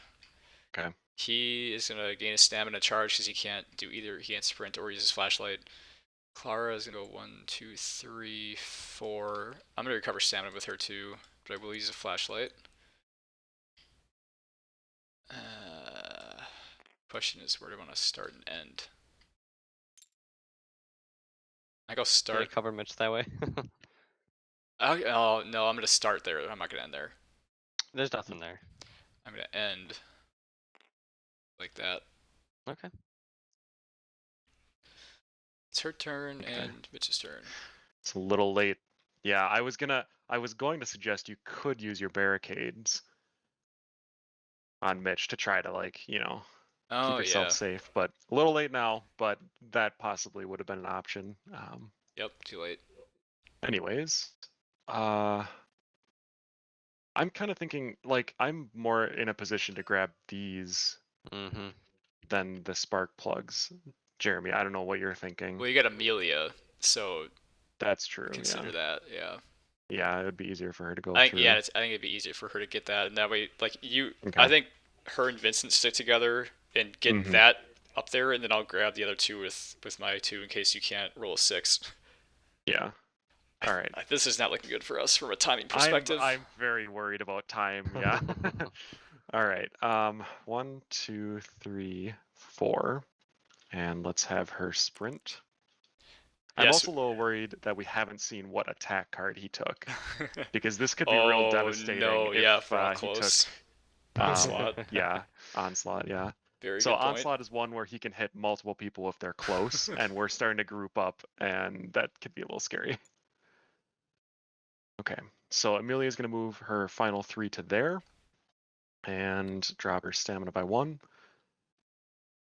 Okay. He is gonna gain a stamina charge because he can't do either. He can't sprint or use his flashlight. Clara is gonna go 1, 2, 3, 4. I'm gonna recover stamina with her too, but I will use a flashlight. Question is, where do I want to start and end? I go start. Can I cover Mitch that way? Oh no, I'm gonna start there. I'm not gonna end there. There's nothing there. I'm gonna end like that. Okay. It's her turn and Mitch's turn. It's a little late. Yeah, I was going to suggest you could use your barricades on Mitch to try to keep yourself safe, but a little late now, but that possibly would have been an option. Yep, too late. Anyways, I'm kind of thinking like I'm more in a position to grab these Mm-hmm. than the spark plugs. Jeremy, I don't know what you're thinking. Well, you got Amelia, so That's true. consider Yeah. that. Yeah. Yeah, it would be easier for her to go I think through. I think it'd be easier for her to get that, and that way, like you, I Okay. think her and Vincent stick together and get Mm-hmm. that up there, and then I'll grab the other two with my two in case you can't roll a 6. Yeah. All right. This is not looking good for us from a timing perspective. I'm very worried about time. Yeah. All right. 1, 2, 3, 4, and let's have her sprint. I'm Yes. also a little worried that we haven't seen what attack card he took, because this could be real Oh devastating no! if Yeah, if we're all he took close. Onslaught. yeah, onslaught. Yeah. Very So good point. onslaught is one where he can hit multiple people if they're close, and we're starting to group up, and that could be a little scary. Okay, so Amelia's going to move her final 3 to there and drop her stamina by 1.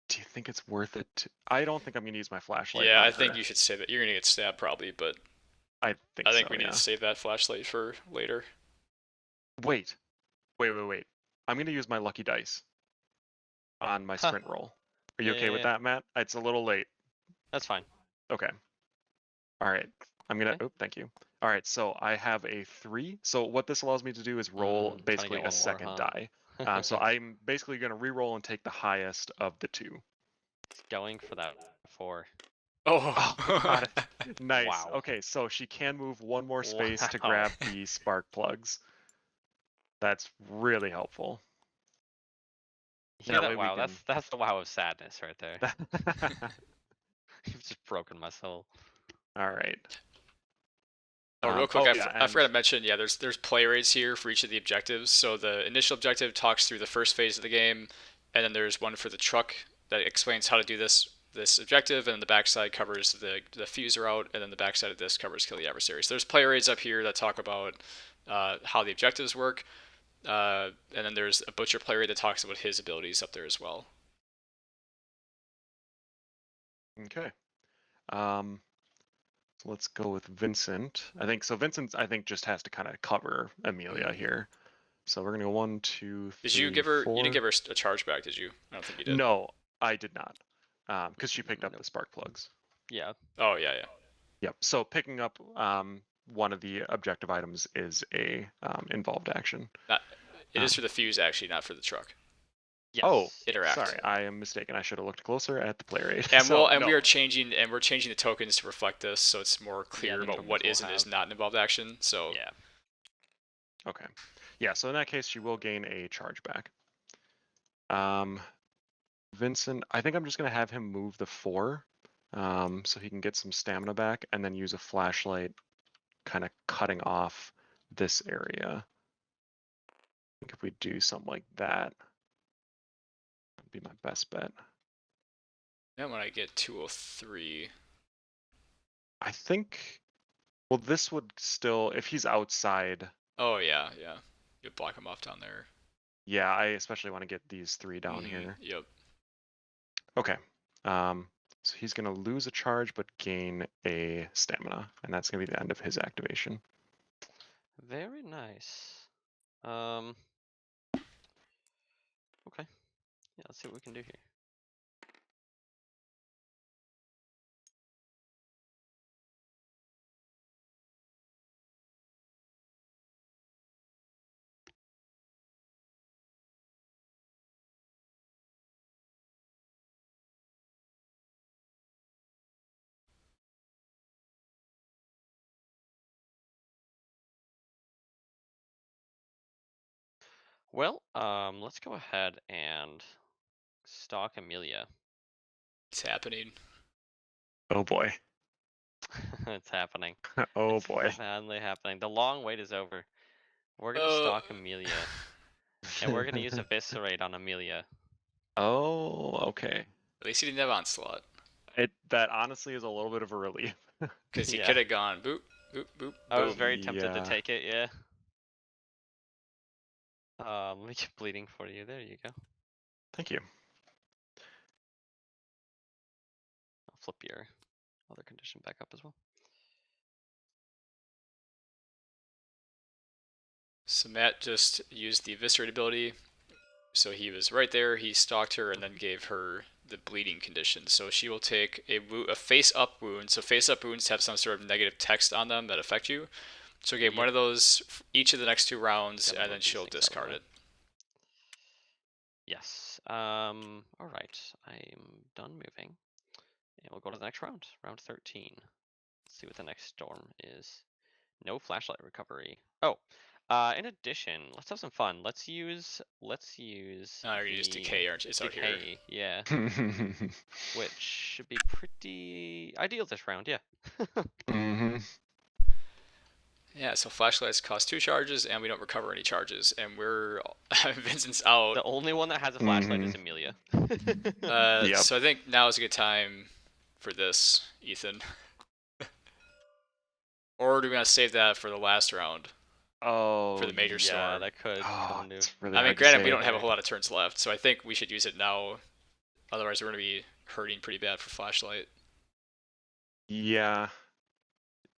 Do you think it's worth it? I don't think I'm going to use my flashlight Yeah, on I think her. you should save it. You're gonna get stabbed probably, but I think I think so, we need yeah. to save that flashlight for later. Wait. I'm going to use my lucky dice on my sprint roll. Are you okay with Yeah. that, Matt? It's a little late. That's fine. Okay. All right. I'm going to, Okay. oh, thank you. All right, so I have a 3. So what this allows me to do is roll Trying to basically get a one more, second huh? die. So I'm basically going to re-roll and take the highest of the 2. He's going for that 4. Oh, we got Oh. it. Nice. Wow. Okay, so she can move one more space to Wow. grab the spark plugs. That's really helpful. Hear That that? way we Wow, can. that's the wow of sadness right there. You've just broken my soul. All right. Oh, real quick, Yeah, I forgot and to mention, yeah, there's play rates here for each of the objectives. So the initial objective talks through the first phase of the game, and then there's one for the truck that explains how to do this objective, and then the backside covers the fuse route, and then the backside of this covers kill the adversary. So there's play rates up here that talk about how the objectives work, and then there's a butcher play rate that talks about his abilities up there as well. okay. So let's go with Vincent. I think so. Vincent, I think, just has to kind of cover Amelia here. So we're gonna go 1, 2, 3, Did you give her? 4. You didn't give her a charge back, did you? I don't think you did. No, I did not. Because she picked up the spark plugs. Yeah. Oh yeah, yeah. Yep. So picking up one of the objective items is a involved action. Not, it is Um, for the fuse actually, not for the truck. Yes. Oh, Interact. sorry, I am mistaken. I should have looked closer at the play rate. And So, we no. are changing the tokens to reflect this, so it's more clear the about tokens what will is and is have- not an involved action. So Yeah. Okay. Yeah, so in that case, she will gain a charge back. Vincent, I think I'm just going to have him move the 4 so he can get some stamina back and then use a flashlight kind of cutting off this area. I think if we do something like that, that'd be my best bet. then when I get 203, I think, well, this would still, if he's outside, oh yeah, yeah, you block him off down there. yeah, I especially want to get these 3 down here. Yep. Okay. So he's going to lose a charge but gain a stamina, and that's going to be the end of his activation. Very nice. Okay. Yeah, let's see what we can do here. Well, let's go ahead and stalk Amelia. It's happening. Oh boy. It's happening. Oh It's boy. finally happening. The long wait is over. We're gonna Oh. stalk Amelia, and we're gonna use Eviscerate on Amelia. Oh, okay. At least he didn't have onslaught, That honestly is a little bit of a relief. because he Yeah. could have gone boop, boop, boop. I was boom. very tempted to Yeah. take it, yeah. Let me get bleeding for you. There you go. Thank you. I'll flip your other condition back up as well. So Matt just used the eviscerate ability. So he was right there, he stalked her, and then gave her the bleeding condition. So she will take a face-up wound. So face-up wounds have some sort of negative text on them that affect you. So give one of those each of the next 2 rounds, and then she'll discard it. Yes. All right. I'm done moving, and we'll go to the next round. Round 13. Let's see what the next storm is. No flashlight recovery. Oh, in addition, let's have some fun. Let's use. You're gonna use decay, aren't you? It's out here. decay. Yeah, which should be pretty ideal this round. Yeah. Mm-hmm. Yeah, so flashlights cost 2 charges, and we don't recover any charges, and we're Vincent's out. The only one that has a flashlight is Amelia. Yep. So I think now is a good time for this, Ethan. Or do we want to save that for the last round? Oh, For the major storm. Yeah, that could Oh, come into. it's really I mean, hard to granted, say. we don't have a whole lot of turns left, so I think we should use it now. Otherwise, we're going to be hurting pretty bad for flashlight. Yeah.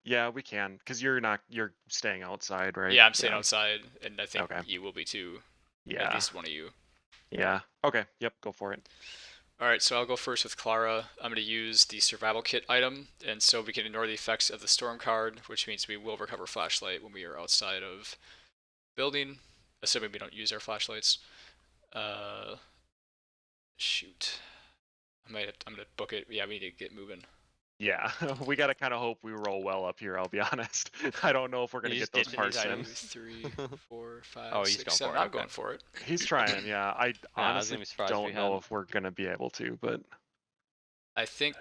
Yeah, we can, because you're staying outside, right? Yeah, I'm staying outside, and I think Okay. you will be too. Yeah. At least one of you. Yeah. Okay. Yep. Go for it. Alright, so I'll go first with Clara. I'm going to use the survival kit item, and so we can ignore the effects of the storm card, which means we will recover flashlight when we are outside of building, assuming we don't use our flashlights. Shoot. I'm going to book it. Yeah, we need to get moving. Yeah, we gotta kind of hope we roll well up here. I'll be honest. I don't know if we're gonna You get just those ditching parts these in. 2, 3, 4, 5, Oh, he's 6, going 7. for it, I'm okay. going for it. He's trying. Yeah, I I was honestly gonna be surprised if don't we know hadn't. if we're gonna be able to, but I think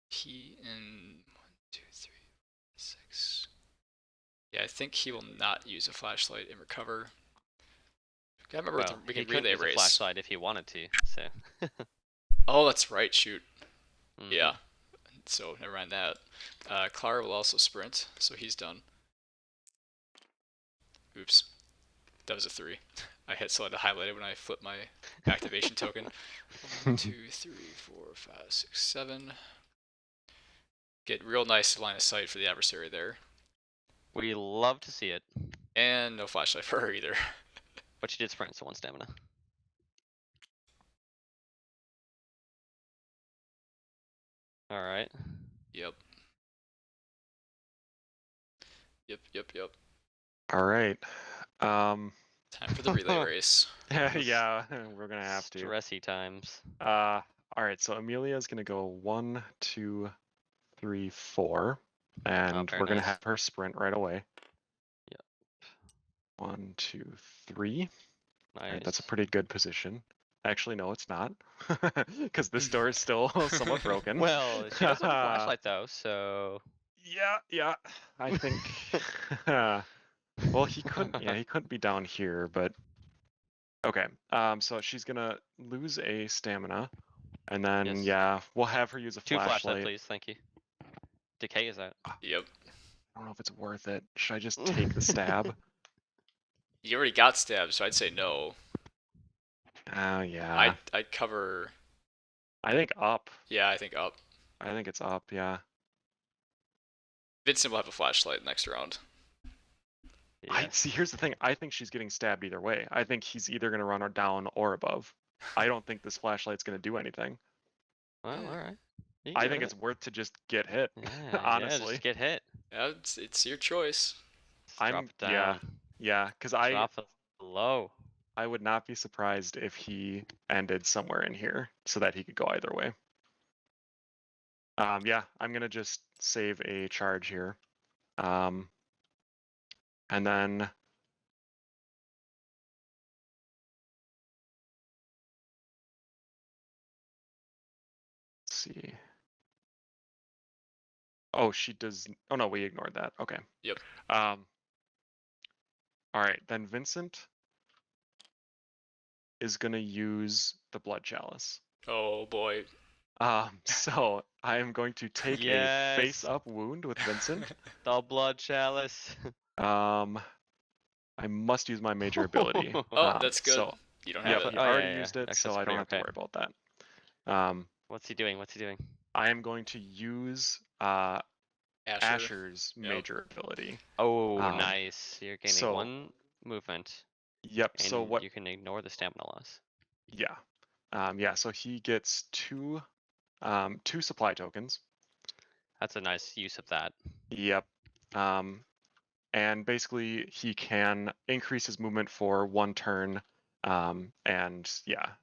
he in 1, 2, 3, 6. Yeah, I think he will not use a flashlight and recover. I remember Well, we he can could relay use a race. flashlight if he wanted to. So. Oh, that's right. Shoot. Mhm. Yeah. So never mind that. Clara will also sprint, so he's done. Oops. That was a 3. I had still had to highlight it when I flipped my activation token. 1, 2, 3, 4, 5, 6, 7. Get real nice line of sight for the adversary there. We love to see it. And no flashlight for her either. But she did sprint, so 1 stamina. All right. Yep. Yep. all right. Time for the relay race. Yeah, we're gonna have to. Stressy times. All right. So Amelia's gonna go 1, 2, 3, 4, and very we're gonna nice. have her sprint right away. Yep. 1, 2, 3. Nice. Right, that's a pretty good position. Actually, no, it's not, because this door is still somewhat broken. Well, she does have a flashlight though, so. Yeah. I think. Well, he couldn't. Yeah, he couldn't be down here, but. Okay. So she's gonna lose a stamina, and then Yes. yeah, we'll have her use a 2 flashlight. flashlight, please. Thank you. Decay is out. Yep. I don't know if it's worth it. Should I just take the stab? You already got stabbed, so I'd say no. Oh yeah. I'd cover. I think up. Yeah, I think up. I think it's up. Yeah. Vincent will have a flashlight next round. I see. Here's the thing. I think she's getting stabbed either way. I think he's either gonna run her down or above. I don't think this flashlight's gonna do anything. Well, all right. I think it's worth to just get hit. Yeah, honestly. Yeah, just get hit. Yeah, it's your choice. Drop it down. Yeah, because Drop it low. I would not be surprised if he ended somewhere in here so that he could go either way. Yeah, I'm gonna just save a charge here. And then let's see. Oh, she does. Oh no, we ignored that. Okay. Yep. All right, then Vincent is gonna use the blood chalice. Oh boy. So I am going to take a face-up wound with Vincent. The blood chalice. I must use my major ability. Oh, that's good. So, You don't have yeah, it. he already used it, so I don't have to worry about that. What's he doing? What's he doing? I am going to use Asher's Yep. major ability. Oh, Um, nice. You're gaining so- 1 movement, Yep. and So what? you can ignore the stamina loss. Yeah. Yeah. So he gets 2 supply tokens. That's a nice use of that. Yep. And basically he can increase his movement for 1 turn, and yeah,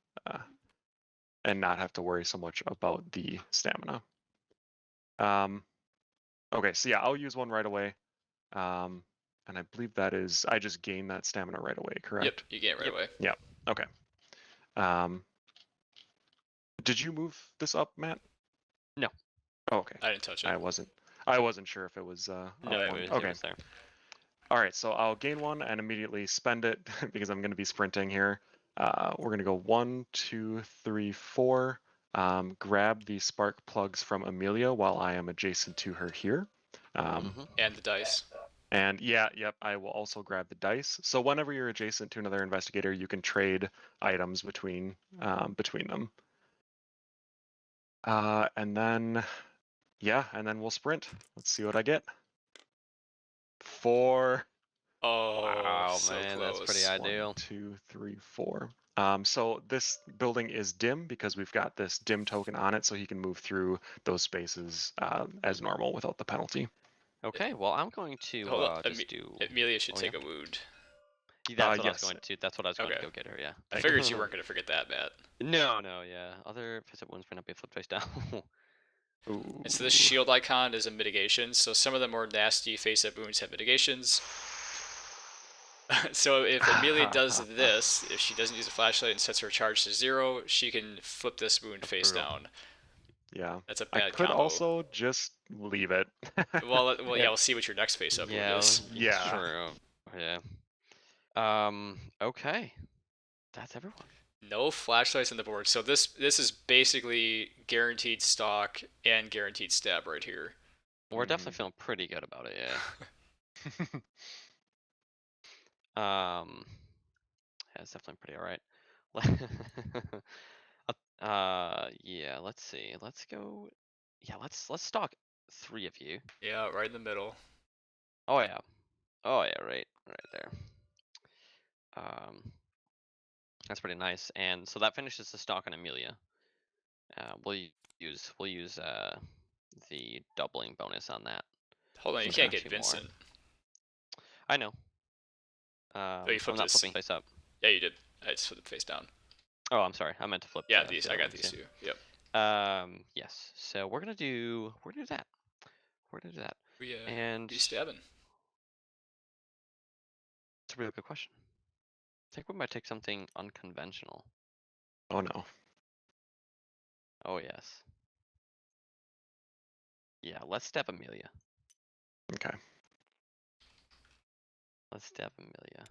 and not have to worry so much about the stamina. Okay, so yeah, I'll use 1 right away. And I believe that is, I just gain that stamina right away, correct? Yep, you get it right away. Okay. Did you move this up, Matt? No. Oh, okay. I didn't touch it. I wasn't sure if it was No, up it one. was, Okay. it was there. All right, so I'll gain 1 and immediately spend it because I'm going to be sprinting here. We're going to go 1, 2, 3, 4. Grab the spark plugs from Amelia while I am adjacent to her here. And the dice. And yep, I will also grab the dice. So whenever you're adjacent to another investigator, you can trade items between them. And then we'll sprint. Let's see what I get. 4. Oh, Wow, so man, close. that's pretty ideal. 1, 2, 3, 4. So this building is dim because we've got this dim token on it, so he can move through those spaces as normal without the penalty. Okay, well, I'm going to Hold on, just do. Amelia should Oh, take yeah? a wound. That's what I was yes. going to. That's what I was going to Okay. go get her. Yeah. I figured you weren't going to forget that, Matt. No, yeah. Other visit wounds may not be flipped face down. Ooh. And so this shield icon is a mitigation. So some of the more nasty face-up wounds have mitigations. So if Amelia does this, if she doesn't use a flashlight and sets her charge to 0, she can flip this wound face brutal. down. Yeah. That's a I bad could combo. also just leave it. Well, yeah, we'll see what your next face-up wound Yeah, is. Yeah. true. Yeah. Okay. That's everyone. No flashlights on the board. So this is basically guaranteed stock and guaranteed stab right here. We're definitely feeling pretty good about it. Yeah. Yeah, it's definitely pretty alright. Yeah. Let's see. Let's go. Yeah. Let's stalk 3 of you. Yeah, right in the middle. Oh yeah. Oh yeah. Right there. That's pretty nice. And so that finishes the stock on Amelia. We'll use the doubling bonus on that. Hold on, you So can't not get 2 more. Vincent. I know. you I'm flipped not this. flipping face up. Yeah, you did. I just flipped it face down. Oh, I'm sorry. I meant to flip. Yeah, the these. I other got ones, these yeah. two. Yep. Yes. So we're gonna do that. We're gonna do that. And Be stabbing. it's a really good question. I think we might take something unconventional. Oh no. Oh yes. Yeah. Let's stab Amelia. Okay. Let's stab Amelia.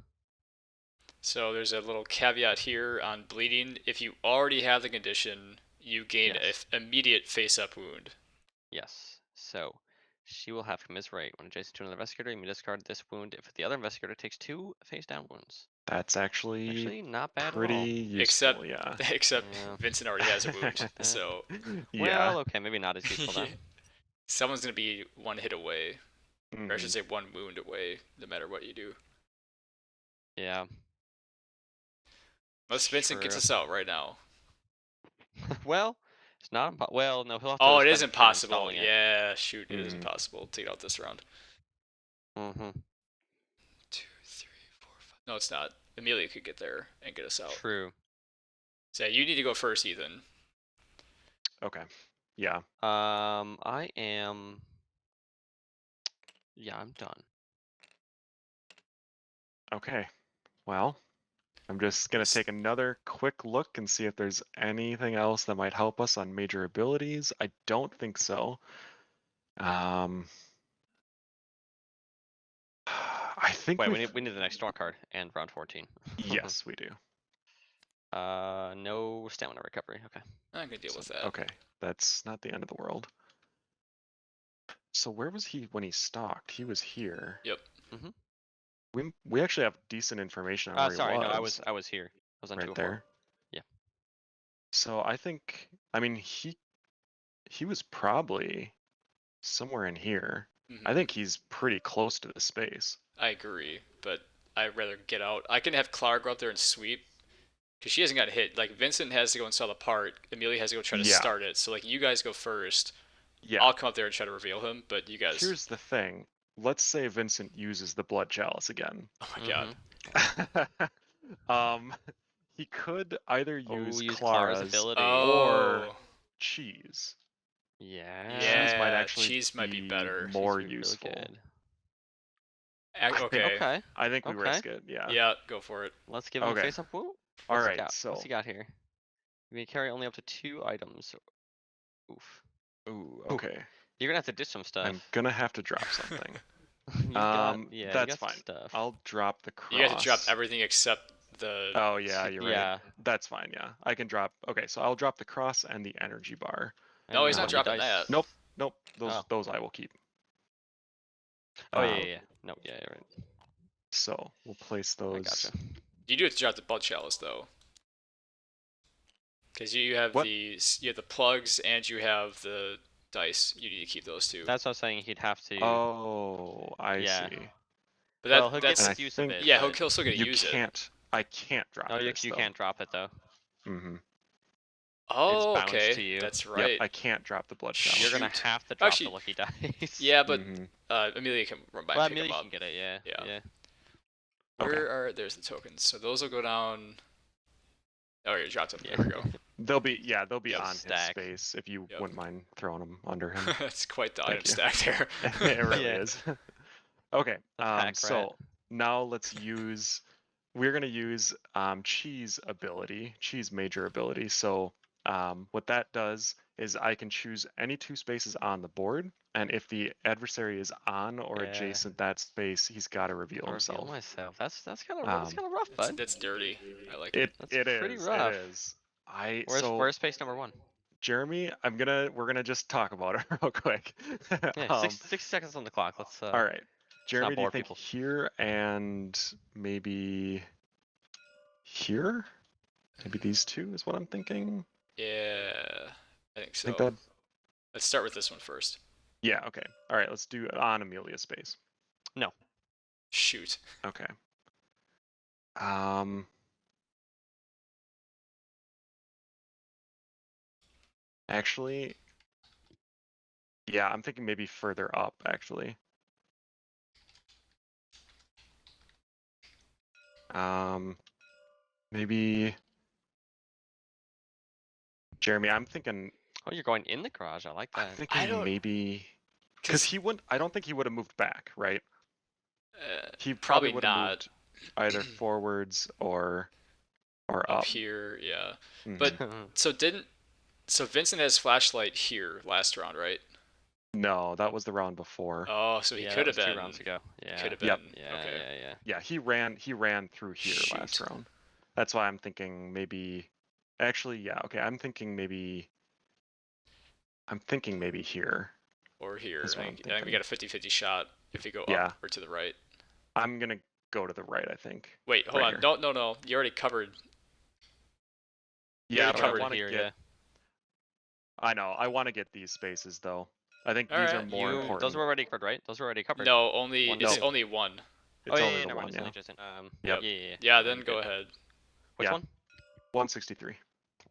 So there's a little caveat here on bleeding. If you already have the condition, you gain Yes. an immediate face-up wound. Yes. So she will have commiserate when adjacent to another investigator. You may discard this wound if the other investigator takes 2 face down wounds. That's actually Not bad pretty at all. useful, yeah. Except Yeah. Vincent already has a wound. So Yeah. Well, okay, maybe not as useful then. someone's gonna be 1 hit away, or I should Mhm. say 1 wound away, no matter what you do. Yeah. Unless Vincent gets True. us out right now. Well, it's not impossible. Well, no, he'll have to. Oh, it is spend a turn impossible. installing it. Yeah, shoot, it is Mhm. impossible to get out this round. Mm-hmm. 2, 3, 4, 5. No, it's not. Amelia could get there and get us out. True. So yeah, you need to go first, Ethan. Okay. Yeah. I am. Yeah, I'm done. Okay. Well, I'm just gonna take another quick look and see if there's anything else that might help us on major abilities. I don't think so. I think Wait, we need the next draw card and round 14. Yes, we do. No stamina recovery. Okay. I can deal with that. Okay, that's not the end of the world. So where was he when he stalked? He was here. Yep. We actually have decent information on where Sorry, he was. no, I was here. I was on right 204. there. Yeah. So I think, I mean, he was probably somewhere in here. I think he's pretty close to the space. I agree, but I'd rather get out. I can have Clara go out there and sweep, because she hasn't got hit. Like, Vincent has to go install the part. Amelia has to go try to Yeah. start it. So, like, you guys go first. Yeah. I'll come up there and try to reveal him, but you guys. Here's the thing. Let's say Vincent uses the blood chalice again. Oh my god. He could either use use Clara's ability. or Oh. cheese. Yeah. Cheese might Yeah, actually cheese might be better. more Cheese would be really useful. good. Okay. Okay. I think we Okay. risk it. Yeah. Yeah, go for it. Let's give him Okay. a face up. Woo. All What's he right. got? So. What's he got here? You may carry only up to 2 items. Oof. Ooh. Okay. You're gonna have to ditch some stuff. I'm gonna have to drop something. Yeah, that's you got fine. stuff. I'll drop the cross. You have to drop everything except the. Oh yeah, you're right. Yeah. That's fine. Yeah, I can drop. Okay, so I'll drop the cross and the energy bar. No, he's And not your dropping dice. that. Nope. Oh. Those I will keep. Oh yeah. No, yeah, you're right. So we'll place I those. gotcha. You do have to drop the blood chalice though, because you have What? the plugs and you have the dice. You need to keep those two. That's what I was saying. He'd have to. Oh, I Yeah. see. But Well, he'll get that's And I use of think- it. yeah, but- he'll still get to You use it. can't. I can't drop No, this, you though. can't drop it though. Mm-hmm. Oh, bounced okay, to you. that's right. Yep, I can't drop the blood Shoot. chalice. You're gonna have to drop Actually- the lucky dice. Yeah, but Mhm. Amelia can run by Well, and pick Amelia them can up. get it. Yeah. Yeah. Yeah. Where are there's the tokens? So those will go down. Oh, you dropped them. Yeah. There we go. They'll be Yep. on his Stack. space if you Yep. wouldn't mind throwing them under him. That's quite the Thank item you. stack there. It really Yeah. is. Okay. pack So rat. now let's use. We're gonna use cheese ability, cheese major ability. So what that does is I can choose any 2 spaces on the board, and if the adversary is on or Yeah. adjacent that space, he's got to reveal I'll himself. reveal myself. That's kind of rough, That's, bud. that's dirty. I like it. That's It pretty is. rough. It is. Where's space number 1? Jeremy, we're gonna just talk about it real quick. Yeah, 60 seconds on the clock. Let's. All right, Jeremy, do you bore think people. here and maybe here? Maybe these 2 is what I'm thinking. Yeah, I think so. Think that? Let's start with this one first. Yeah. Okay. All right. Let's do it on Amelia's space. Shoot. Okay. Actually, yeah, I'm thinking maybe further up. Actually. Maybe. Jeremy, I'm thinking. Oh, you're going in the garage. I like that. I'm thinking don't- maybe because he wouldn't. I don't think he would have moved back, right? He Probably would have not. moved either forwards or Up up. here, yeah. Mhm. But so Vincent has flashlight here last round, right? no, that was the round before. Oh, so he Yeah, could that have was been. 2 rounds ago. Yeah. Could have been. Yep. Yeah, Okay. yeah. Yeah, he ran through here last Shoot. round. That's why I'm thinking maybe. Actually, yeah. Okay, I'm thinking maybe here. Or here. That's what I I'm think we thinking. got a 50-50 shot if we go Yeah. up or to the right. I'm gonna go to the right. I think. Wait, hold Right on. here. No. You already covered. Yeah, already but I covered want to here, get. yeah. I know. I want to get these spaces though. I think All these are right, more important. Those were already covered, right? Those were already covered. No, only One, it's two. only one. It's Oh, only yeah, the never one. mind. It's Yeah. only adjacent. Yep. Yeah. Yeah, then Good. go ahead. Which Yeah. one? 163.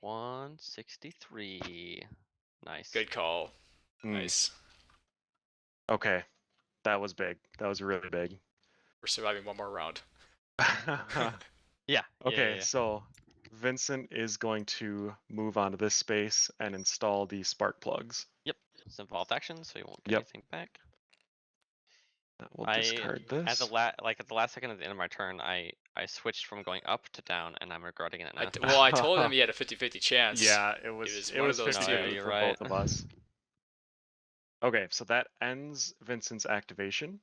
163. Nice. Good call. Mm, Nice. Okay, that was big. That was really big. We're surviving one more round. Yeah. Okay, Yeah. so Vincent is going to move onto this space and install the spark plugs. It's involved action, so you won't get Yep. anything back. We'll I- discard this. At the last second at the end of my turn, I switched from going up to down, and I'm regretting it now. I told him he had a 50-50 chance. Yeah, it was was it one of was those 50 two. You're for right. both of us. Okay, so that ends Vincent's activation.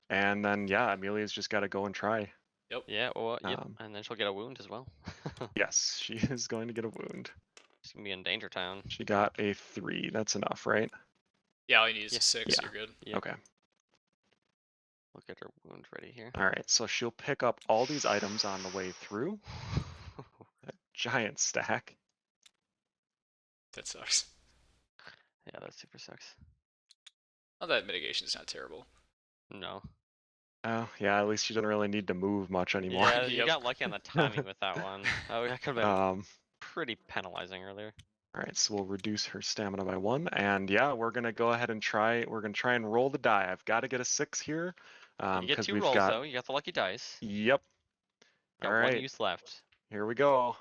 And then yeah, Amelia's just got to go and try. Yeah. Well. Yep. Um, And then she'll get a wound as well. Yes, she is going to get a wound. She's gonna be in Danger Town. She got a 3. That's enough, right? Yeah, all you need is Yeah. a 6. Yeah. You're good. Yep. Okay. We'll get her wound ready here. All right. So she'll pick up all these items on the way through. That giant stack. That sucks. Yeah, that super sucks. Well, that mitigation's not terrible. No. Oh, yeah, at least you didn't really need to move much anymore. Yeah, you Yep. got lucky on the timing with that one. Oh, that could have been Um, pretty penalizing earlier. all right, so we'll reduce her stamina by 1, and yeah, we're gonna go ahead and try. We're gonna try and roll the die. I've got to get a 6 here, You get because 2 we've rolls got. though. You got the lucky dice. Yep. You All got 1 right, use left. here we go.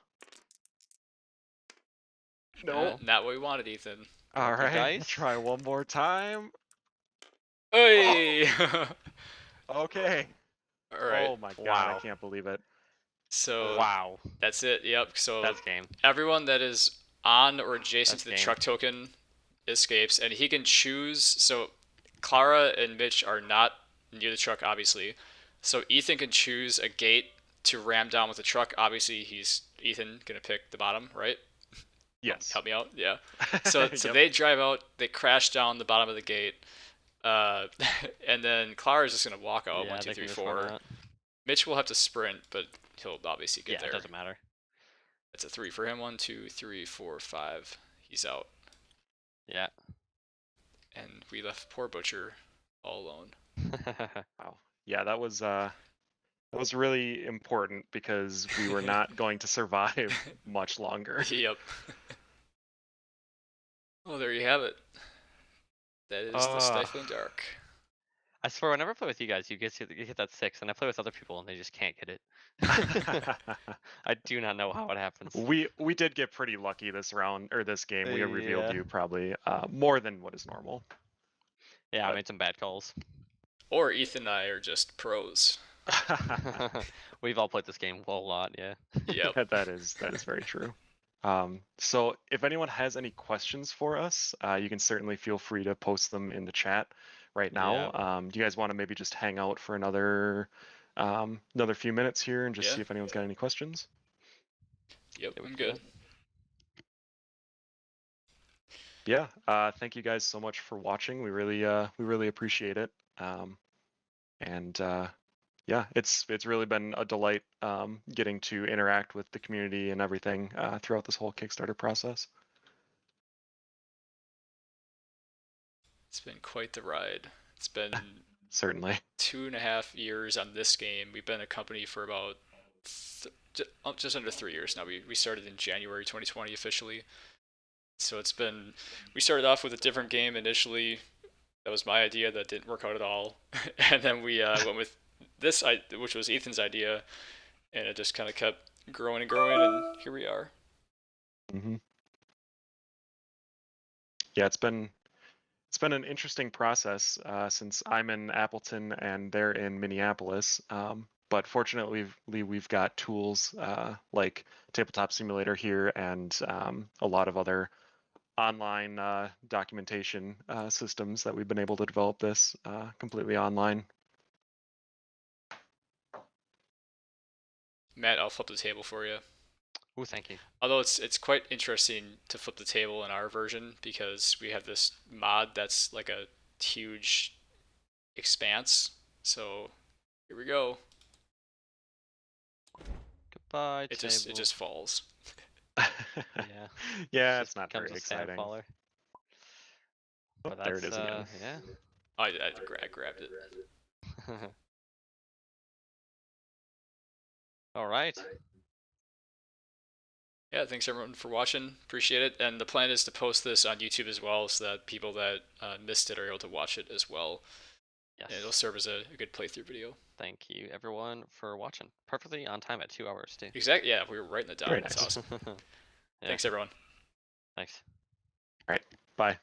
No. Not what we wanted, Ethan. All Lucky right, dice. try one more time. Hey! Okay. Alright. Oh my god, I Wow. can't believe it. So Wow. that's it. Yep. So That's game. everyone that is on or adjacent That's to the game. truck token escapes, and he can choose. So Clara and Mitch are not near the truck, obviously. So Ethan can choose a gate to ram down with the truck. Obviously, Ethan gonna pick the bottom, right? Yes. Help me out. Yeah. So Yep. they drive out. They crash down the bottom of the gate. And then Clara's just gonna walk out. Yeah, 1, 2, they 3, can just run 4. out. Mitch will have to sprint, but he'll obviously get Yeah, there. it doesn't matter. That's a 3 for him. 1, 2, 3, 4, 5. He's out. Yeah. And we left poor Butcher all alone. Wow. Yeah, that was really important because we were not going to survive much longer. Yep. Well, there you have it. That is the Stifling Dark. I swear, whenever I play with you guys, you get that 6, and I play with other people, and they just can't get it. I do not know how it happens. We did get pretty lucky this round or this game. We revealed Yeah. you probably more than what is normal. Yeah, I But- made some bad calls. Or Ethan and I are just pros. We've all played this game a lot, yeah. Yep. that is very true. So if anyone has any questions for us, you can certainly feel free to post them in the chat right now. Do you guys want to maybe just hang out for another few minutes here and just Yeah. see if anyone's got any questions? Yep, Yeah, we I'm can do good. Yeah, thank you guys so much for watching. We really appreciate it. And yeah, it's really been a delight getting to interact with the community and everything throughout this whole Kickstarter process. It's been quite the ride. It's been Certainly. 2.5 years on this game. We've been a company for about just under 3 years now. We started in January 2020 officially. So we started off with a different game initially. That was my idea. That didn't work out at all. And then we went with this, which was Ethan's idea, and it just kind of kept growing and growing, and here we are. Mm-hmm. Yeah, it's been an interesting process since I'm in Appleton and they're in Minneapolis. But fortunately, we've got tools like Tabletop Simulator here and a lot of other online documentation systems that we've been able to develop this completely online. Matt, I'll flip the table for you. Oh, thank you. Although it's quite interesting to flip the table in our version because we have this mod that's like a huge expanse. So here we go. Goodbye, It table. just falls. Yeah. Yeah, Just it's not becomes very a sand exciting. faller. Oh, But there it is again. Yeah. I grabbed it. All right. Yeah, thanks everyone for watching. Appreciate it. And the plan is to post this on YouTube as well, so that people that missed it are able to watch it as well. Yes. And it'll serve as a good playthrough video. Thank you, everyone, for watching. Perfectly on time at 2 hours, too. Exactly. Yeah, we were right in the dot. Very That's nice. awesome. Yeah. Thanks everyone. Thanks. All right. Bye.